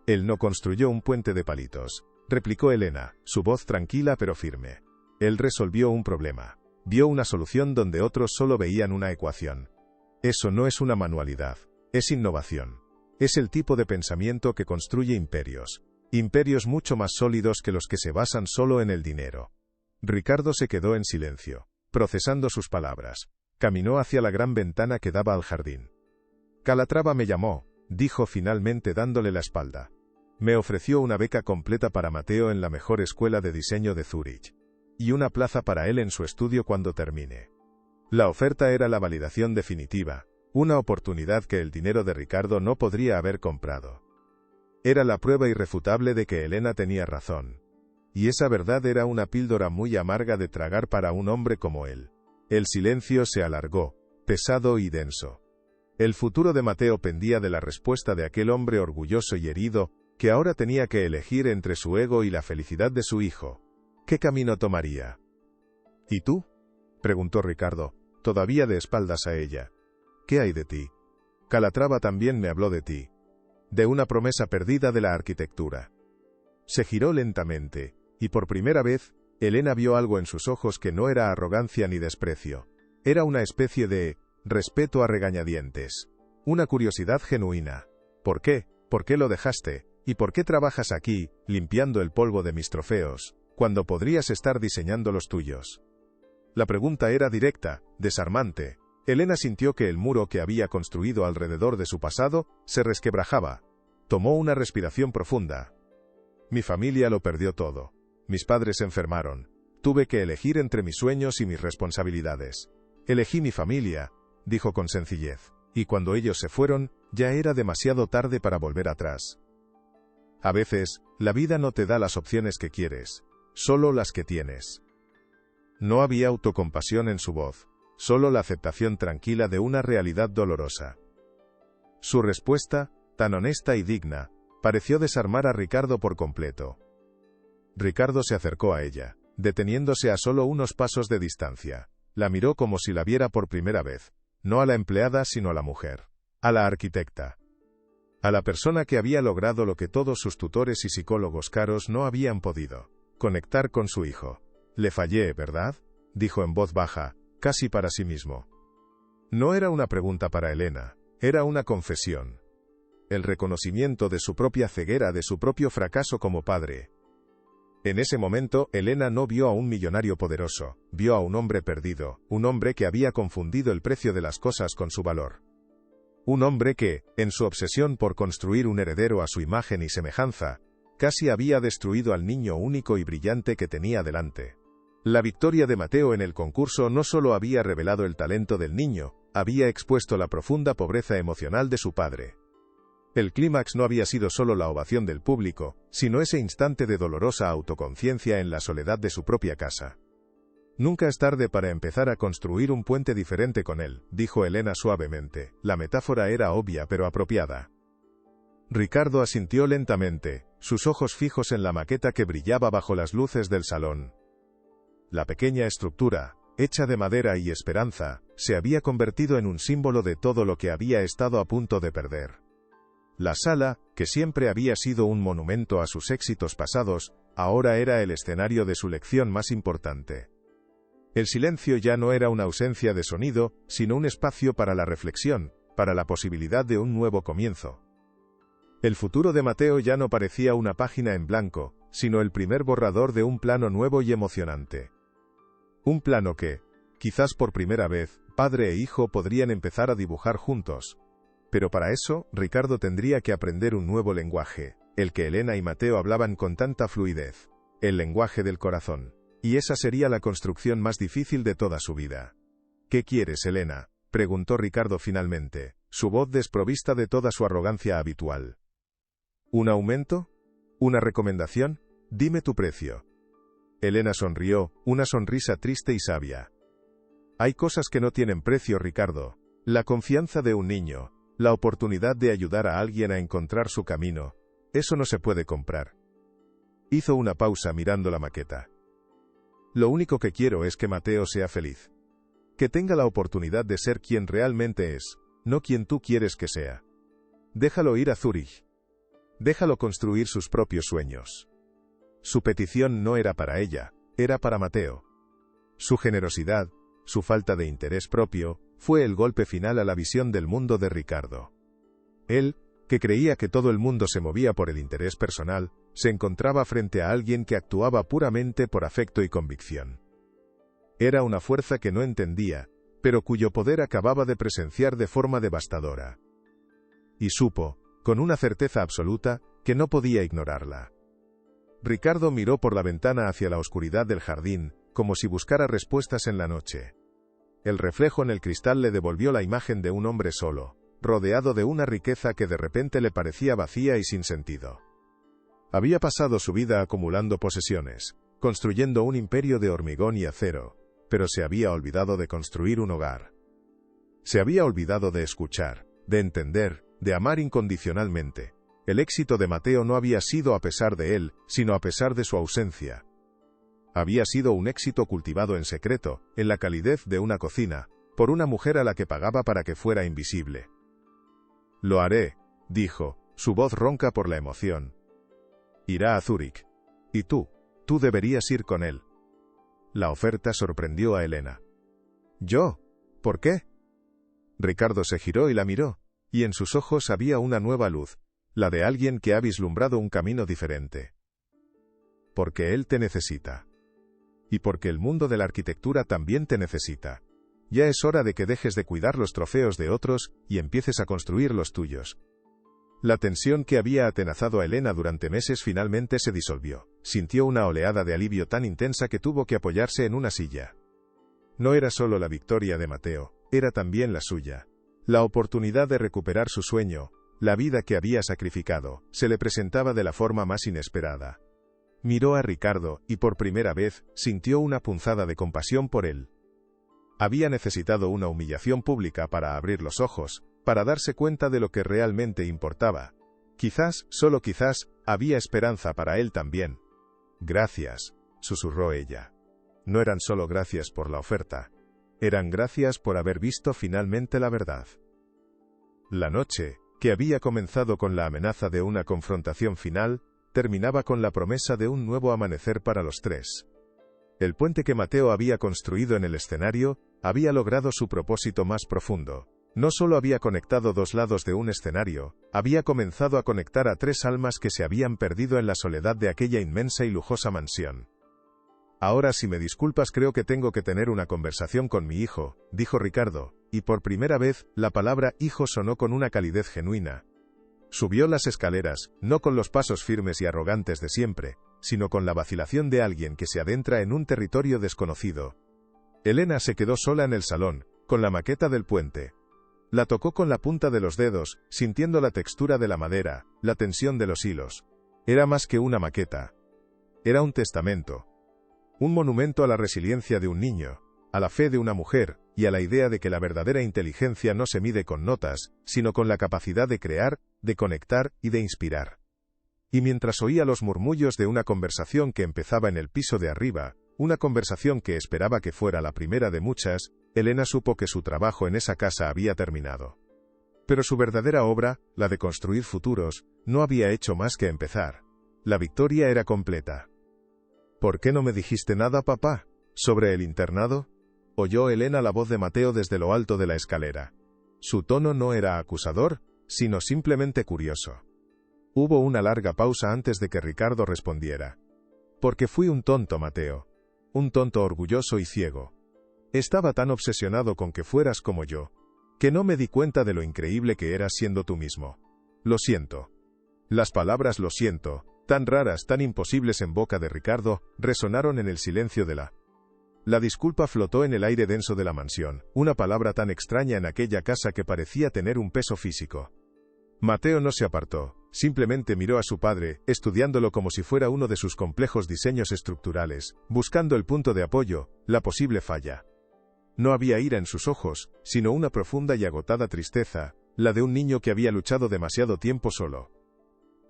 Speaker 1: «Él no construyó un puente de palitos», replicó Elena, su voz tranquila pero firme. «Él resolvió un problema. Vio una solución donde otros solo veían una ecuación. Eso no es una manualidad. Es innovación. Es el tipo de pensamiento que construye imperios. Imperios mucho más sólidos que los que se basan solo en el dinero». Ricardo se quedó en silencio, procesando sus palabras. Caminó hacia la gran ventana que daba al jardín. «Calatrava me llamó», dijo finalmente dándole la espalda. «Me ofreció una beca completa para Mateo en la mejor escuela de diseño de Zúrich. Y una plaza para él en su estudio cuando termine. La oferta era la validación definitiva, una oportunidad que el dinero de Ricardo no podría haber comprado. Era la prueba irrefutable de que Elena tenía razón. Y esa verdad era una píldora muy amarga de tragar para un hombre como él. El silencio se alargó, pesado y denso. El futuro de Mateo pendía de la respuesta de aquel hombre orgulloso y herido, que ahora tenía que elegir entre su ego y la felicidad de su hijo. ¿Qué camino tomaría? «¿Y tú?», preguntó Ricardo, todavía de espaldas a ella. «¿Qué hay de ti? Calatrava también me habló de ti. De una promesa perdida de la arquitectura». Se giró lentamente, y por primera vez, Elena vio algo en sus ojos que no era arrogancia ni desprecio. Era una especie de respeto a regañadientes. Una curiosidad genuina. «¿Por qué? ¿Por qué lo dejaste? ¿Y por qué trabajas aquí, limpiando el polvo de mis trofeos, cuando podrías estar diseñando los tuyos?» La pregunta era directa, desarmante. Elena sintió que el muro que había construido alrededor de su pasado se resquebrajaba. Tomó una respiración profunda. «Mi familia lo perdió todo. Mis padres se enfermaron. Tuve que elegir entre mis sueños y mis responsabilidades. Elegí mi familia», dijo con sencillez, «y cuando ellos se fueron, ya era demasiado tarde para volver atrás». A veces, la vida no te da las opciones que quieres, solo las que tienes. No había autocompasión en su voz, solo la aceptación tranquila de una realidad dolorosa. Su respuesta, tan honesta y digna, pareció desarmar a Ricardo por completo. Ricardo se acercó a ella, deteniéndose a solo unos pasos de distancia. La miró como si la viera por primera vez, no a la empleada sino a la mujer, a la arquitecta. A la persona que había logrado lo que todos sus tutores y psicólogos caros no habían podido, conectar con su hijo. «Le fallé, ¿verdad?», dijo en voz baja, casi para sí mismo. No era una pregunta para Elena, era una confesión. El reconocimiento de su propia ceguera, de su propio fracaso como padre. En ese momento, Elena no vio a un millonario poderoso, vio a un hombre perdido, un hombre que había confundido el precio de las cosas con su valor. Un hombre que, en su obsesión por construir un heredero a su imagen y semejanza, casi había destruido al niño único y brillante que tenía delante. La victoria de Mateo en el concurso no solo había revelado el talento del niño, había expuesto la profunda pobreza emocional de su padre. El clímax no había sido solo la ovación del público, sino ese instante de dolorosa autoconciencia en la soledad de su propia casa. Nunca es tarde para empezar a construir un puente diferente con él, dijo Elena suavemente. La metáfora era obvia pero apropiada. Ricardo asintió lentamente, sus ojos fijos en la maqueta que brillaba bajo las luces del salón. La pequeña estructura, hecha de madera y esperanza, se había convertido en un símbolo de todo lo que había estado a punto de perder. La sala, que siempre había sido un monumento a sus éxitos pasados, ahora era el escenario de su lección más importante. El silencio ya no era una ausencia de sonido, sino un espacio para la reflexión, para la posibilidad de un nuevo comienzo. El futuro de Mateo ya no parecía una página en blanco, sino el primer borrador de un plano nuevo y emocionante. Un plano que, quizás por primera vez, padre e hijo podrían empezar a dibujar juntos. Pero para eso, Ricardo tendría que aprender un nuevo lenguaje, el que Elena y Mateo hablaban con tanta fluidez, el lenguaje del corazón. Y esa sería la construcción más difícil de toda su vida. ¿Qué quieres, Elena?, preguntó Ricardo finalmente, su voz desprovista de toda su arrogancia habitual. ¿Un aumento? ¿Una recomendación? Dime tu precio. Elena sonrió, una sonrisa triste y sabia. Hay cosas que no tienen precio, Ricardo. La confianza de un niño, la oportunidad de ayudar a alguien a encontrar su camino, eso no se puede comprar. Hizo una pausa mirando la maqueta. Lo único que quiero es que Mateo sea feliz. Que tenga la oportunidad de ser quien realmente es, no quien tú quieres que sea. Déjalo ir a Zúrich. Déjalo construir sus propios sueños. Su petición no era para ella, era para Mateo. Su generosidad, su falta de interés propio, fue el golpe final a la visión del mundo de Ricardo. Él, que creía que todo el mundo se movía por el interés personal, se encontraba frente a alguien que actuaba puramente por afecto y convicción. Era una fuerza que no entendía, pero cuyo poder acababa de presenciar de forma devastadora. Y supo, con una certeza absoluta, que no podía ignorarla. Ricardo miró por la ventana hacia la oscuridad del jardín, como si buscara respuestas en la noche. El reflejo en el cristal le devolvió la imagen de un hombre solo, rodeado de una riqueza que de repente le parecía vacía y sin sentido. Había pasado su vida acumulando posesiones, construyendo un imperio de hormigón y acero, pero se había olvidado de construir un hogar. Se había olvidado de escuchar, de entender, de amar incondicionalmente. El éxito de Mateo no había sido a pesar de él, sino a pesar de su ausencia. Había sido un éxito cultivado en secreto, en la calidez de una cocina, por una mujer a la que pagaba para que fuera invisible. Lo haré, dijo, su voz ronca por la emoción. Irá a Zúrich. Y tú deberías ir con él. La oferta sorprendió a Elena. ¿Yo? ¿Por qué? Ricardo se giró y la miró, y en sus ojos había una nueva luz, la de alguien que ha vislumbrado un camino diferente. Porque él te necesita. Y porque el mundo de la arquitectura también te necesita. Ya es hora de que dejes de cuidar los trofeos de otros y empieces a construir los tuyos. La tensión que había atenazado a Elena durante meses finalmente se disolvió. Sintió una oleada de alivio tan intensa que tuvo que apoyarse en una silla. No era solo la victoria de Mateo, era también la suya. La oportunidad de recuperar su sueño, la vida que había sacrificado, se le presentaba de la forma más inesperada. Miró a Ricardo, y por primera vez, sintió una punzada de compasión por él. Había necesitado una humillación pública para abrir los ojos, para darse cuenta de lo que realmente importaba. Quizás, solo quizás, había esperanza para él también. Gracias, susurró ella. No eran solo gracias por la oferta. Eran gracias por haber visto finalmente la verdad. La noche, que había comenzado con la amenaza de una confrontación final, terminaba con la promesa de un nuevo amanecer para los tres. El puente que Mateo había construido en el escenario, había logrado su propósito más profundo, No solo había conectado dos lados de un escenario, había comenzado a conectar a tres almas que se habían perdido en la soledad de aquella inmensa y lujosa mansión. Ahora, si me disculpas, creo que tengo que tener una conversación con mi hijo, dijo Ricardo, y por primera vez, la palabra hijo sonó con una calidez genuina. Subió las escaleras, no con los pasos firmes y arrogantes de siempre, sino con la vacilación de alguien que se adentra en un territorio desconocido. Elena se quedó sola en el salón, con la maqueta del puente. La tocó con la punta de los dedos, sintiendo la textura de la madera, la tensión de los hilos. Era más que una maqueta. Era un testamento. Un monumento a la resiliencia de un niño, a la fe de una mujer, y a la idea de que la verdadera inteligencia no se mide con notas, sino con la capacidad de crear, de conectar y de inspirar. Y mientras oía los murmullos de una conversación que empezaba en el piso de arriba, una conversación que esperaba que fuera la primera de muchas, Elena supo que su trabajo en esa casa había terminado. Pero su verdadera obra, la de construir futuros, no había hecho más que empezar. La victoria era completa. ¿Por qué no me dijiste nada, papá? ¿Sobre el internado? Oyó Elena la voz de Mateo desde lo alto de la escalera. Su tono no era acusador, sino simplemente curioso. Hubo una larga pausa antes de que Ricardo respondiera. Porque fui un tonto, Mateo. Un tonto orgulloso y ciego. Estaba tan obsesionado con que fueras como yo, que no me di cuenta de lo increíble que eras siendo tú mismo. Lo siento. Las palabras lo siento, tan raras, tan imposibles en boca de Ricardo, resonaron en el silencio de La disculpa flotó en el aire denso de la mansión, una palabra tan extraña en aquella casa que parecía tener un peso físico. Mateo no se apartó, simplemente miró a su padre, estudiándolo como si fuera uno de sus complejos diseños estructurales, buscando el punto de apoyo, la posible falla. No había ira en sus ojos, sino una profunda y agotada tristeza, la de un niño que había luchado demasiado tiempo solo.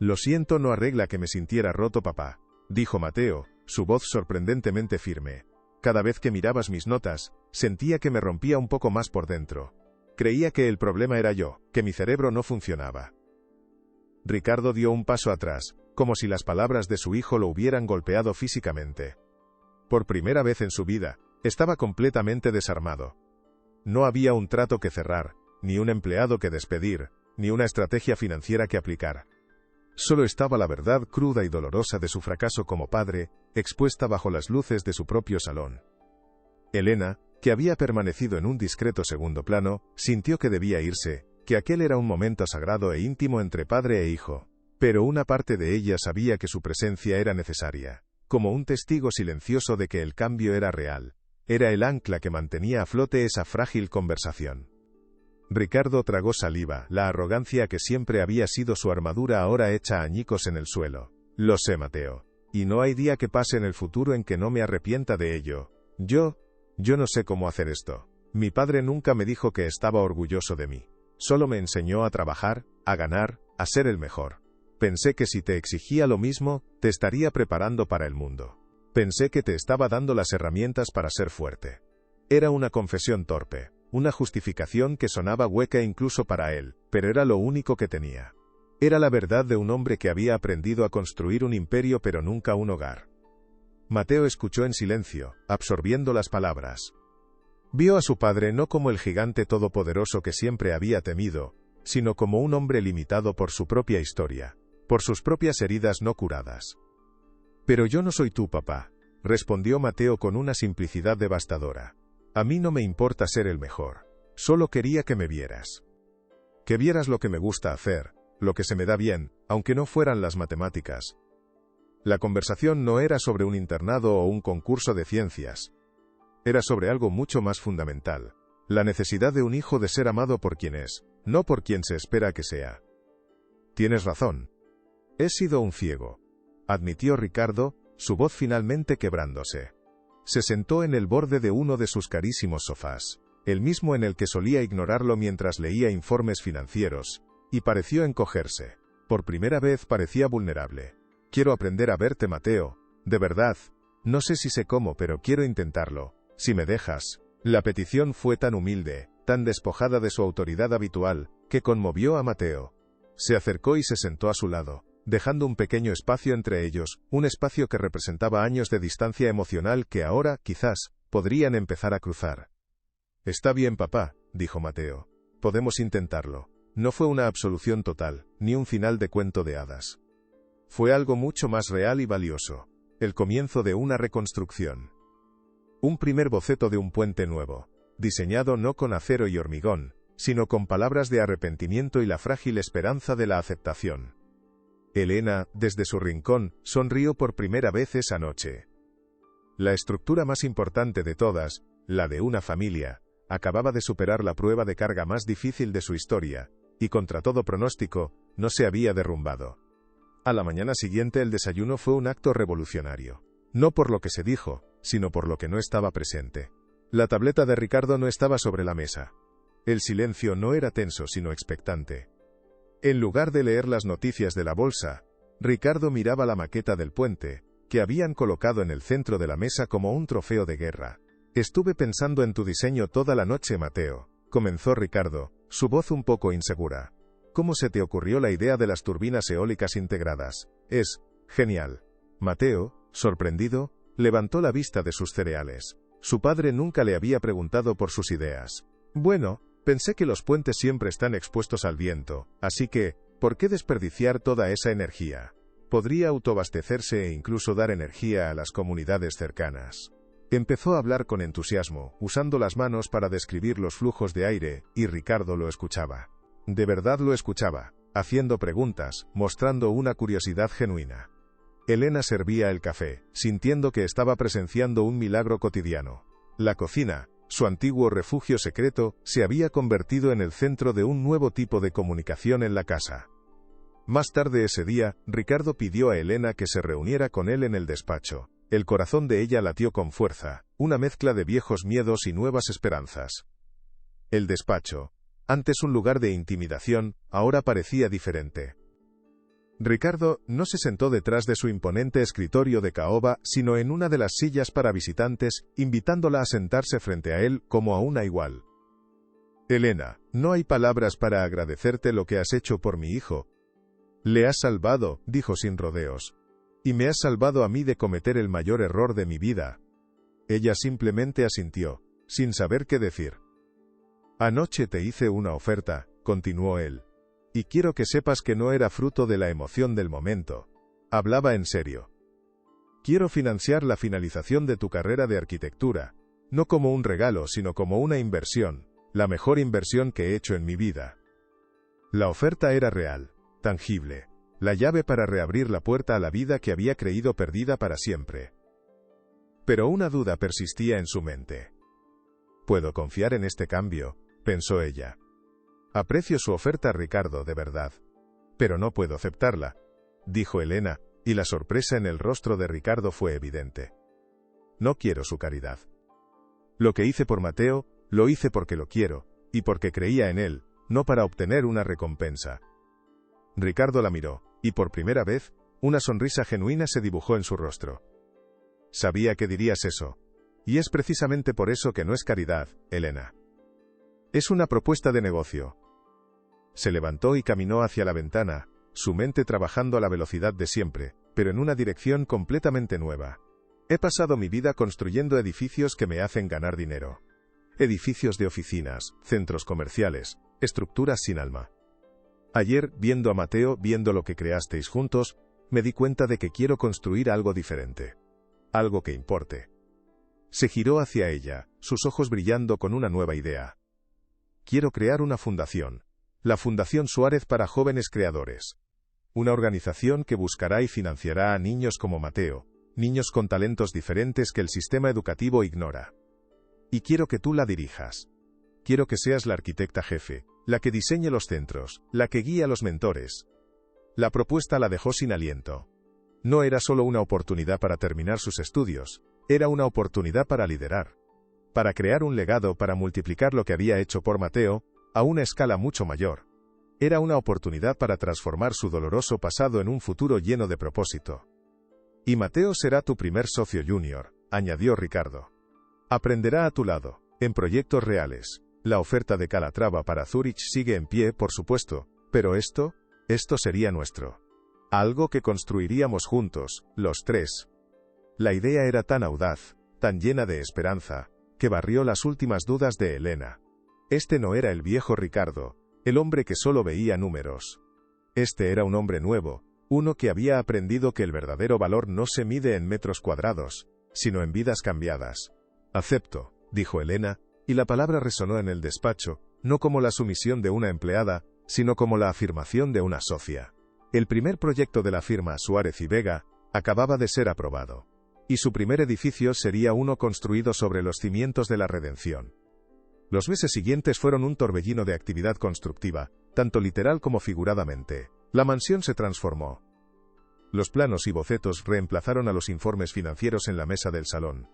Speaker 1: Lo siento, no arregla que me sintiera roto, papá, dijo Mateo, su voz sorprendentemente firme. Cada vez que mirabas mis notas, sentía que me rompía un poco más por dentro. Creía que el problema era yo, que mi cerebro no funcionaba. Ricardo dio un paso atrás, como si las palabras de su hijo lo hubieran golpeado físicamente. Por primera vez en su vida, estaba completamente desarmado. No había un trato que cerrar, ni un empleado que despedir, ni una estrategia financiera que aplicar. Solo estaba la verdad cruda y dolorosa de su fracaso como padre, expuesta bajo las luces de su propio salón. Elena, que había permanecido en un discreto segundo plano, sintió que debía irse, que aquel era un momento sagrado e íntimo entre padre e hijo. Pero una parte de ella sabía que su presencia era necesaria, como un testigo silencioso de que el cambio era real. Era el ancla que mantenía a flote esa frágil conversación. Ricardo tragó saliva, la arrogancia que siempre había sido su armadura ahora hecha añicos en el suelo. Lo sé, Mateo. Y no hay día que pase en el futuro en que no me arrepienta de ello. Yo no sé cómo hacer esto. Mi padre nunca me dijo que estaba orgulloso de mí. Solo me enseñó a trabajar, a ganar, a ser el mejor. Pensé que si te exigía lo mismo, te estaría preparando para el mundo. Pensé que te estaba dando las herramientas para ser fuerte. Era una confesión torpe, una justificación que sonaba hueca incluso para él, pero era lo único que tenía. Era la verdad de un hombre que había aprendido a construir un imperio pero nunca un hogar. Mateo escuchó en silencio, absorbiendo las palabras. Vio a su padre no como el gigante todopoderoso que siempre había temido, sino como un hombre limitado por su propia historia, por sus propias heridas no curadas. Pero yo no soy tu papá, respondió Mateo con una simplicidad devastadora. A mí no me importa ser el mejor, solo quería que me vieras. Que vieras lo que me gusta hacer, lo que se me da bien, aunque no fueran las matemáticas. La conversación no era sobre un internado o un concurso de ciencias. Era sobre algo mucho más fundamental, la necesidad de un hijo de ser amado por quien es, no por quien se espera que sea. Tienes razón. He sido un ciego, admitió Ricardo, su voz finalmente quebrándose. Se sentó en el borde de uno de sus carísimos sofás, el mismo en el que solía ignorarlo mientras leía informes financieros, y pareció encogerse. Por primera vez parecía vulnerable. Quiero aprender a verte, Mateo, de verdad. No sé si sé cómo, pero quiero intentarlo, si me dejas. La petición fue tan humilde, tan despojada de su autoridad habitual, que conmovió a Mateo. Se acercó y se sentó a su lado, dejando un pequeño espacio entre ellos, un espacio que representaba años de distancia emocional que ahora, quizás, podrían empezar a cruzar. Está bien, papá, dijo Mateo. Podemos intentarlo. No fue una absolución total, ni un final de cuento de hadas. Fue algo mucho más real y valioso. El comienzo de una reconstrucción. Un primer boceto de un puente nuevo, diseñado no con acero y hormigón, sino con palabras de arrepentimiento y la frágil esperanza de la aceptación. Elena, desde su rincón, sonrió por primera vez esa noche. La estructura más importante de todas, la de una familia, acababa de superar la prueba de carga más difícil de su historia, y contra todo pronóstico, no se había derrumbado. A la mañana siguiente el desayuno fue un acto revolucionario. No por lo que se dijo, sino por lo que no estaba presente. La tableta de Ricardo no estaba sobre la mesa. El silencio no era tenso sino expectante. En lugar de leer las noticias de la bolsa, Ricardo miraba la maqueta del puente, que habían colocado en el centro de la mesa como un trofeo de guerra. Estuve pensando en tu diseño toda la noche, Mateo, comenzó Ricardo, su voz un poco insegura. ¿Cómo se te ocurrió la idea de las turbinas eólicas integradas? Es genial. Mateo, sorprendido, levantó la vista de sus cereales. Su padre nunca le había preguntado por sus ideas. Bueno, pensé que los puentes siempre están expuestos al viento, así que, ¿por qué desperdiciar toda esa energía? Podría autoabastecerse e incluso dar energía a las comunidades cercanas. Empezó a hablar con entusiasmo, usando las manos para describir los flujos de aire, y Ricardo lo escuchaba. De verdad lo escuchaba, haciendo preguntas, mostrando una curiosidad genuina. Elena servía el café, sintiendo que estaba presenciando un milagro cotidiano. La cocina, su antiguo refugio secreto, se había convertido en el centro de un nuevo tipo de comunicación en la casa. Más tarde ese día, Ricardo pidió a Elena que se reuniera con él en el despacho. El corazón de ella latió con fuerza, una mezcla de viejos miedos y nuevas esperanzas. El despacho, antes un lugar de intimidación, ahora parecía diferente. Ricardo no se sentó detrás de su imponente escritorio de caoba, sino en una de las sillas para visitantes, invitándola a sentarse frente a él como a una igual. Elena, no hay palabras para agradecerte lo que has hecho por mi hijo. Le has salvado, dijo sin rodeos. Y me has salvado a mí de cometer el mayor error de mi vida. Ella simplemente asintió, sin saber qué decir. Anoche te hice una oferta, continuó él. Y quiero que sepas que no era fruto de la emoción del momento. Hablaba en serio. Quiero financiar la finalización de tu carrera de arquitectura, no como un regalo sino como una inversión, la mejor inversión que he hecho en mi vida. La oferta era real, tangible, la llave para reabrir la puerta a la vida que había creído perdida para siempre. Pero una duda persistía en su mente. ¿Puedo confiar en este cambio?, pensó ella. Aprecio su oferta, Ricardo, de verdad. Pero no puedo aceptarla, dijo Elena, y la sorpresa en el rostro de Ricardo fue evidente. No quiero su caridad. Lo que hice por Mateo, lo hice porque lo quiero, y porque creía en él, no para obtener una recompensa. Ricardo la miró, y por primera vez, una sonrisa genuina se dibujó en su rostro. Sabía que dirías eso. Y es precisamente por eso que no es caridad, Elena. Es una propuesta de negocio. Se levantó y caminó hacia la ventana, su mente trabajando a la velocidad de siempre, pero en una dirección completamente nueva. He pasado mi vida construyendo edificios que me hacen ganar dinero. Edificios de oficinas, centros comerciales, estructuras sin alma. Ayer, viendo a Mateo, viendo lo que creasteis juntos, me di cuenta de que quiero construir algo diferente. Algo que importe. Se giró hacia ella, sus ojos brillando con una nueva idea. Quiero crear una fundación. La Fundación Suárez para Jóvenes Creadores. Una organización que buscará y financiará a niños como Mateo, niños con talentos diferentes que el sistema educativo ignora. Y quiero que tú la dirijas. Quiero que seas la arquitecta jefe, la que diseñe los centros, la que guíe a los mentores. La propuesta la dejó sin aliento. No era solo una oportunidad para terminar sus estudios, era una oportunidad para liderar. Para crear un legado, para multiplicar lo que había hecho por Mateo, a una escala mucho mayor. Era una oportunidad para transformar su doloroso pasado en un futuro lleno de propósito. Y Mateo será tu primer socio junior, añadió Ricardo. Aprenderá a tu lado, en proyectos reales. La oferta de Calatrava para Zurich sigue en pie, por supuesto, pero esto sería nuestro. Algo que construiríamos juntos, los tres. La idea era tan audaz, tan llena de esperanza, que barrió las últimas dudas de Elena. Este no era el viejo Ricardo, el hombre que solo veía números. Este era un hombre nuevo, uno que había aprendido que el verdadero valor no se mide en metros cuadrados, sino en vidas cambiadas. «Acepto», dijo Elena, y la palabra resonó en el despacho, no como la sumisión de una empleada, sino como la afirmación de una socia. El primer proyecto de la firma Suárez y Vega acababa de ser aprobado. Y su primer edificio sería uno construido sobre los cimientos de la redención. Los meses siguientes fueron un torbellino de actividad constructiva, tanto literal como figuradamente. La mansión se transformó. Los planos y bocetos reemplazaron a los informes financieros en la mesa del salón.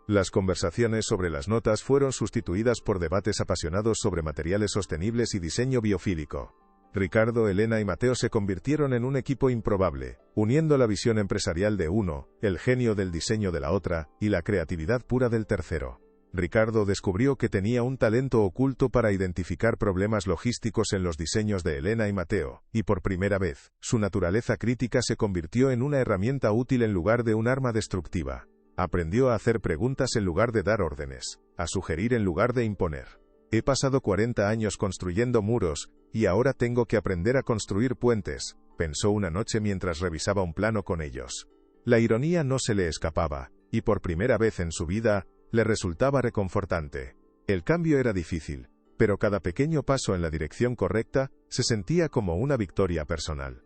Speaker 1: Las conversaciones sobre las notas fueron sustituidas por debates apasionados sobre materiales sostenibles y diseño biofílico. Ricardo, Elena y Mateo se convirtieron en un equipo improbable, uniendo la visión empresarial de uno, el genio del diseño de la otra, y la creatividad pura del tercero. Ricardo descubrió que tenía un talento oculto para identificar problemas logísticos en los diseños de Elena y Mateo, y por primera vez, su naturaleza crítica se convirtió en una herramienta útil en lugar de un arma destructiva. Aprendió a hacer preguntas en lugar de dar órdenes, a sugerir en lugar de imponer. He pasado 40 años construyendo muros, y ahora tengo que aprender a construir puentes, pensó una noche mientras revisaba un plano con ellos. La ironía no se le escapaba, y por primera vez en su vida, le resultaba reconfortante. El cambio era difícil, pero cada pequeño paso en la dirección correcta se sentía como una victoria personal.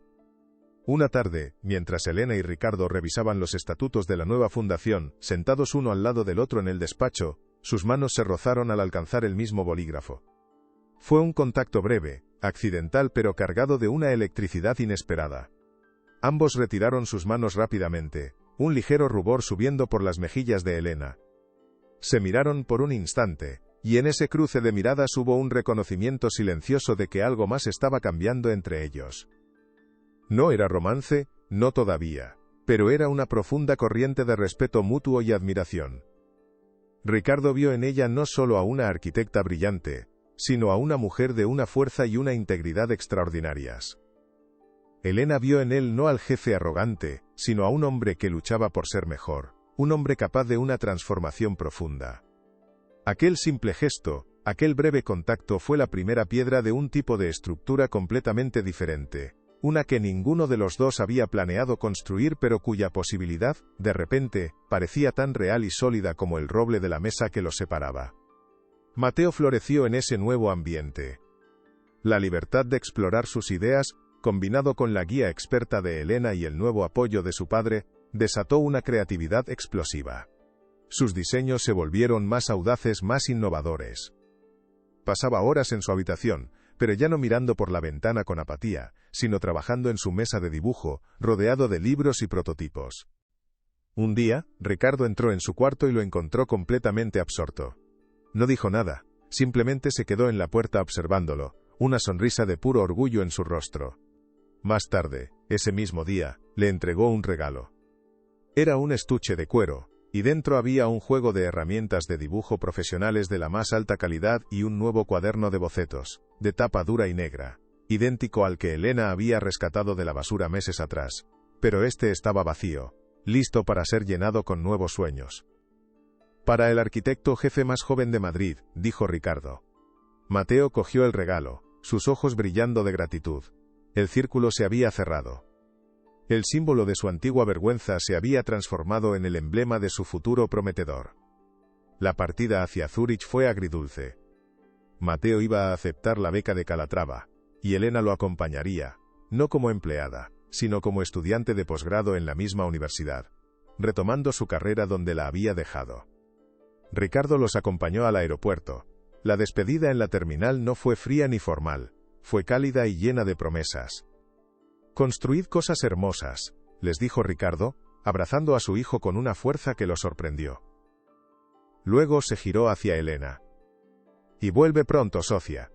Speaker 1: Una tarde, mientras Elena y Ricardo revisaban los estatutos de la nueva fundación, sentados uno al lado del otro en el despacho, sus manos se rozaron al alcanzar el mismo bolígrafo. Fue un contacto breve, accidental pero cargado de una electricidad inesperada. Ambos retiraron sus manos rápidamente, un ligero rubor subiendo por las mejillas de Elena. Se miraron por un instante, y en ese cruce de miradas hubo un reconocimiento silencioso de que algo más estaba cambiando entre ellos. No era romance, no todavía, pero era una profunda corriente de respeto mutuo y admiración. Ricardo vio en ella no solo a una arquitecta brillante, sino a una mujer de una fuerza y una integridad extraordinarias. Elena vio en él no al jefe arrogante, sino a un hombre que luchaba por ser mejor, un hombre capaz de una transformación profunda. Aquel simple gesto, aquel breve contacto fue la primera piedra de un tipo de estructura completamente diferente, una que ninguno de los dos había planeado construir pero cuya posibilidad, de repente, parecía tan real y sólida como el roble de la mesa que los separaba. Mateo floreció en ese nuevo ambiente. La libertad de explorar sus ideas, combinado con la guía experta de Elena y el nuevo apoyo de su padre, desató una creatividad explosiva. Sus diseños se volvieron más audaces, más innovadores. Pasaba horas en su habitación, pero ya no mirando por la ventana con apatía, sino trabajando en su mesa de dibujo, rodeado de libros y prototipos. Un día, Ricardo entró en su cuarto y lo encontró completamente absorto. No dijo nada, simplemente se quedó en la puerta observándolo, una sonrisa de puro orgullo en su rostro. Más tarde, ese mismo día, le entregó un regalo. Era un estuche de cuero, y dentro había un juego de herramientas de dibujo profesionales de la más alta calidad y un nuevo cuaderno de bocetos, de tapa dura y negra, idéntico al que Elena había rescatado de la basura meses atrás, pero este estaba vacío, listo para ser llenado con nuevos sueños. Para el arquitecto jefe más joven de Madrid, dijo Ricardo. Mateo cogió el regalo, sus ojos brillando de gratitud. El círculo se había cerrado. El símbolo de su antigua vergüenza se había transformado en el emblema de su futuro prometedor. La partida hacia Zúrich fue agridulce. Mateo iba a aceptar la beca de Calatrava, y Elena lo acompañaría, no como empleada, sino como estudiante de posgrado en la misma universidad, retomando su carrera donde la había dejado. Ricardo los acompañó al aeropuerto. La despedida en la terminal no fue fría ni formal, fue cálida y llena de promesas. «Construid cosas hermosas», les dijo Ricardo, abrazando a su hijo con una fuerza que lo sorprendió. Luego se giró hacia Elena. «Y vuelve pronto, socia.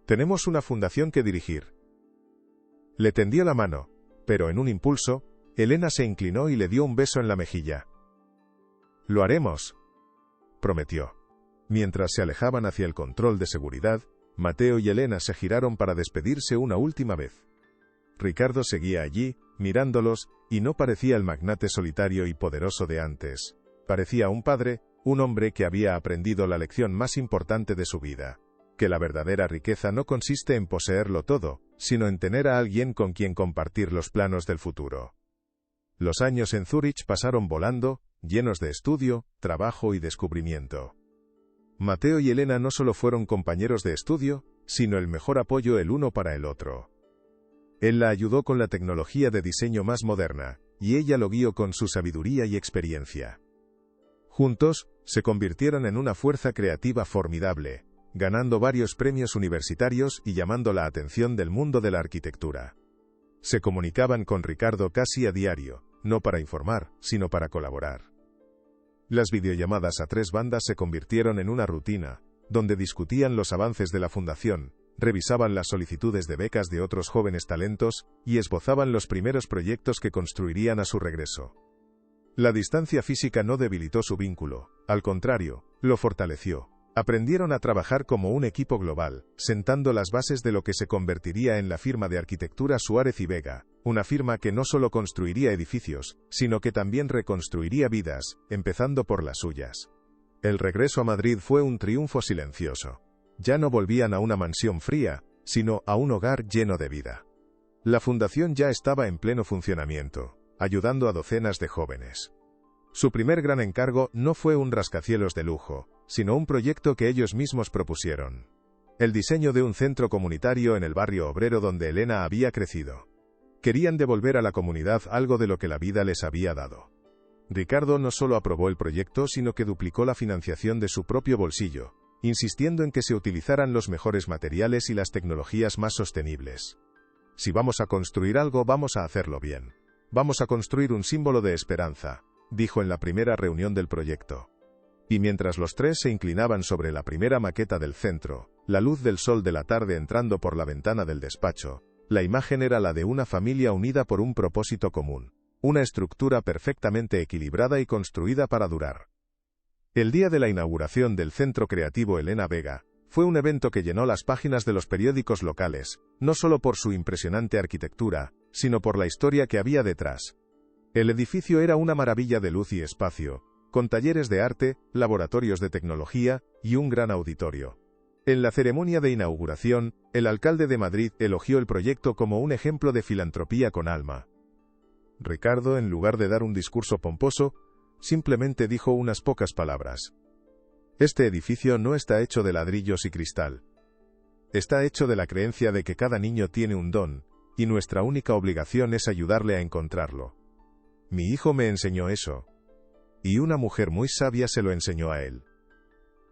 Speaker 1: Tenemos una fundación que dirigir». Le tendió la mano, pero en un impulso, Elena se inclinó y le dio un beso en la mejilla. «Lo haremos», prometió. Mientras se alejaban hacia el control de seguridad, Mateo y Elena se giraron para despedirse una última vez. Ricardo seguía allí, mirándolos, y no parecía el magnate solitario y poderoso de antes. Parecía un padre, un hombre que había aprendido la lección más importante de su vida, que la verdadera riqueza no consiste en poseerlo todo, sino en tener a alguien con quien compartir los planos del futuro. Los años en Zúrich pasaron volando, llenos de estudio, trabajo y descubrimiento. Mateo y Elena no solo fueron compañeros de estudio, sino el mejor apoyo el uno para el otro. Él la ayudó con la tecnología de diseño más moderna, y ella lo guió con su sabiduría y experiencia. Juntos, se convirtieron en una fuerza creativa formidable, ganando varios premios universitarios y llamando la atención del mundo de la arquitectura. Se comunicaban con Ricardo casi a diario, no para informar, sino para colaborar. Las videollamadas a tres bandas se convirtieron en una rutina, donde discutían los avances de la fundación, revisaban las solicitudes de becas de otros jóvenes talentos, y esbozaban los primeros proyectos que construirían a su regreso. La distancia física no debilitó su vínculo, al contrario, lo fortaleció. Aprendieron a trabajar como un equipo global, sentando las bases de lo que se convertiría en la firma de arquitectura Suárez y Vega, una firma que no solo construiría edificios, sino que también reconstruiría vidas, empezando por las suyas. El regreso a Madrid fue un triunfo silencioso. Ya no volvían a una mansión fría, sino a un hogar lleno de vida. La fundación ya estaba en pleno funcionamiento, ayudando a docenas de jóvenes. Su primer gran encargo no fue un rascacielos de lujo, sino un proyecto que ellos mismos propusieron. El diseño de un centro comunitario en el barrio obrero donde Elena había crecido. Querían devolver a la comunidad algo de lo que la vida les había dado. Ricardo no solo aprobó el proyecto, sino que duplicó la financiación de su propio bolsillo, insistiendo en que se utilizaran los mejores materiales y las tecnologías más sostenibles. Si vamos a construir algo, vamos a hacerlo bien. Vamos a construir un símbolo de esperanza, dijo en la primera reunión del proyecto. Y mientras los tres se inclinaban sobre la primera maqueta del centro, la luz del sol de la tarde entrando por la ventana del despacho, la imagen era la de una familia unida por un propósito común, una estructura perfectamente equilibrada y construida para durar. El día de la inauguración del Centro Creativo Elena Vega, fue un evento que llenó las páginas de los periódicos locales, no solo por su impresionante arquitectura, sino por la historia que había detrás. El edificio era una maravilla de luz y espacio, con talleres de arte, laboratorios de tecnología y un gran auditorio. En la ceremonia de inauguración, el alcalde de Madrid elogió el proyecto como un ejemplo de filantropía con alma. Ricardo, en lugar de dar un discurso pomposo, simplemente dijo unas pocas palabras. Este edificio no está hecho de ladrillos y cristal. Está hecho de la creencia de que cada niño tiene un don, y nuestra única obligación es ayudarle a encontrarlo. Mi hijo me enseñó eso. Y una mujer muy sabia se lo enseñó a él.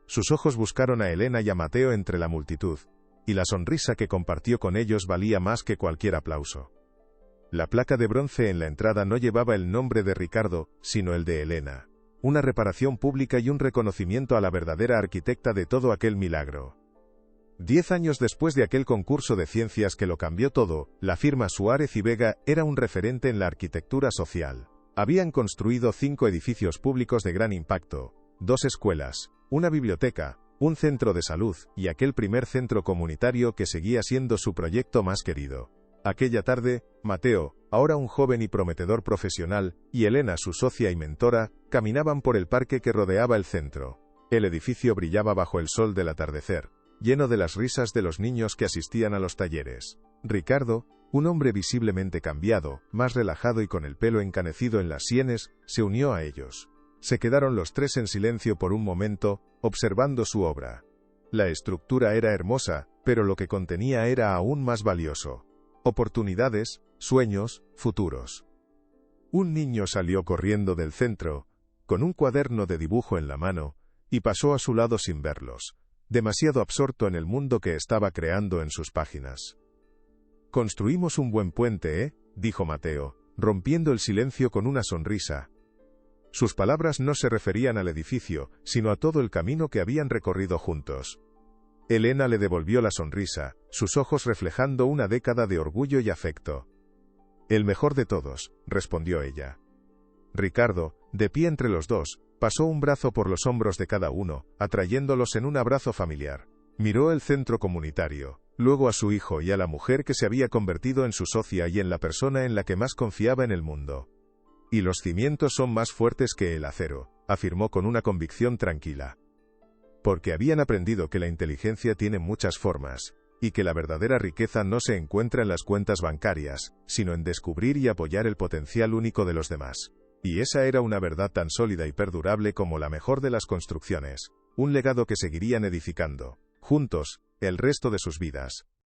Speaker 1: Sus ojos buscaron a Elena y a Mateo entre la multitud, y la sonrisa que compartió con ellos valía más que cualquier aplauso. La placa de bronce en la entrada no llevaba el nombre de Ricardo, sino el de Elena. Una reparación pública y un reconocimiento a la verdadera arquitecta de todo aquel milagro. 10 años después de aquel concurso de ciencias que lo cambió todo, la firma Suárez y Vega era un referente en la arquitectura social. Habían construido 5 edificios públicos de gran impacto, 2 escuelas, una biblioteca, un centro de salud y aquel primer centro comunitario que seguía siendo su proyecto más querido. Aquella tarde, Mateo, ahora un joven y prometedor profesional, y Elena, su socia y mentora, caminaban por el parque que rodeaba el centro. El edificio brillaba bajo el sol del atardecer, lleno de las risas de los niños que asistían a los talleres. Ricardo, un hombre visiblemente cambiado, más relajado y con el pelo encanecido en las sienes, se unió a ellos. Se quedaron los tres en silencio por un momento, observando su obra. La estructura era hermosa, pero lo que contenía era aún más valioso. Oportunidades, sueños, futuros. Un niño salió corriendo del centro, con un cuaderno de dibujo en la mano, y pasó a su lado sin verlos, demasiado absorto en el mundo que estaba creando en sus páginas. «Construimos un buen puente, ¿eh?», dijo Mateo, rompiendo el silencio con una sonrisa. Sus palabras no se referían al edificio, sino a todo el camino que habían recorrido juntos. Elena le devolvió la sonrisa, sus ojos reflejando una década de orgullo y afecto. «El mejor de todos», respondió ella. Ricardo, de pie entre los dos, pasó un brazo por los hombros de cada uno, atrayéndolos en un abrazo familiar. Miró el centro comunitario, luego a su hijo y a la mujer que se había convertido en su socia y en la persona en la que más confiaba en el mundo. «Y los cimientos son más fuertes que el acero», afirmó con una convicción tranquila. Porque habían aprendido que la inteligencia tiene muchas formas, y que la verdadera riqueza no se encuentra en las cuentas bancarias, sino en descubrir y apoyar el potencial único de los demás. Y esa era una verdad tan sólida y perdurable como la mejor de las construcciones, un legado que seguirían edificando, juntos, el resto de sus vidas.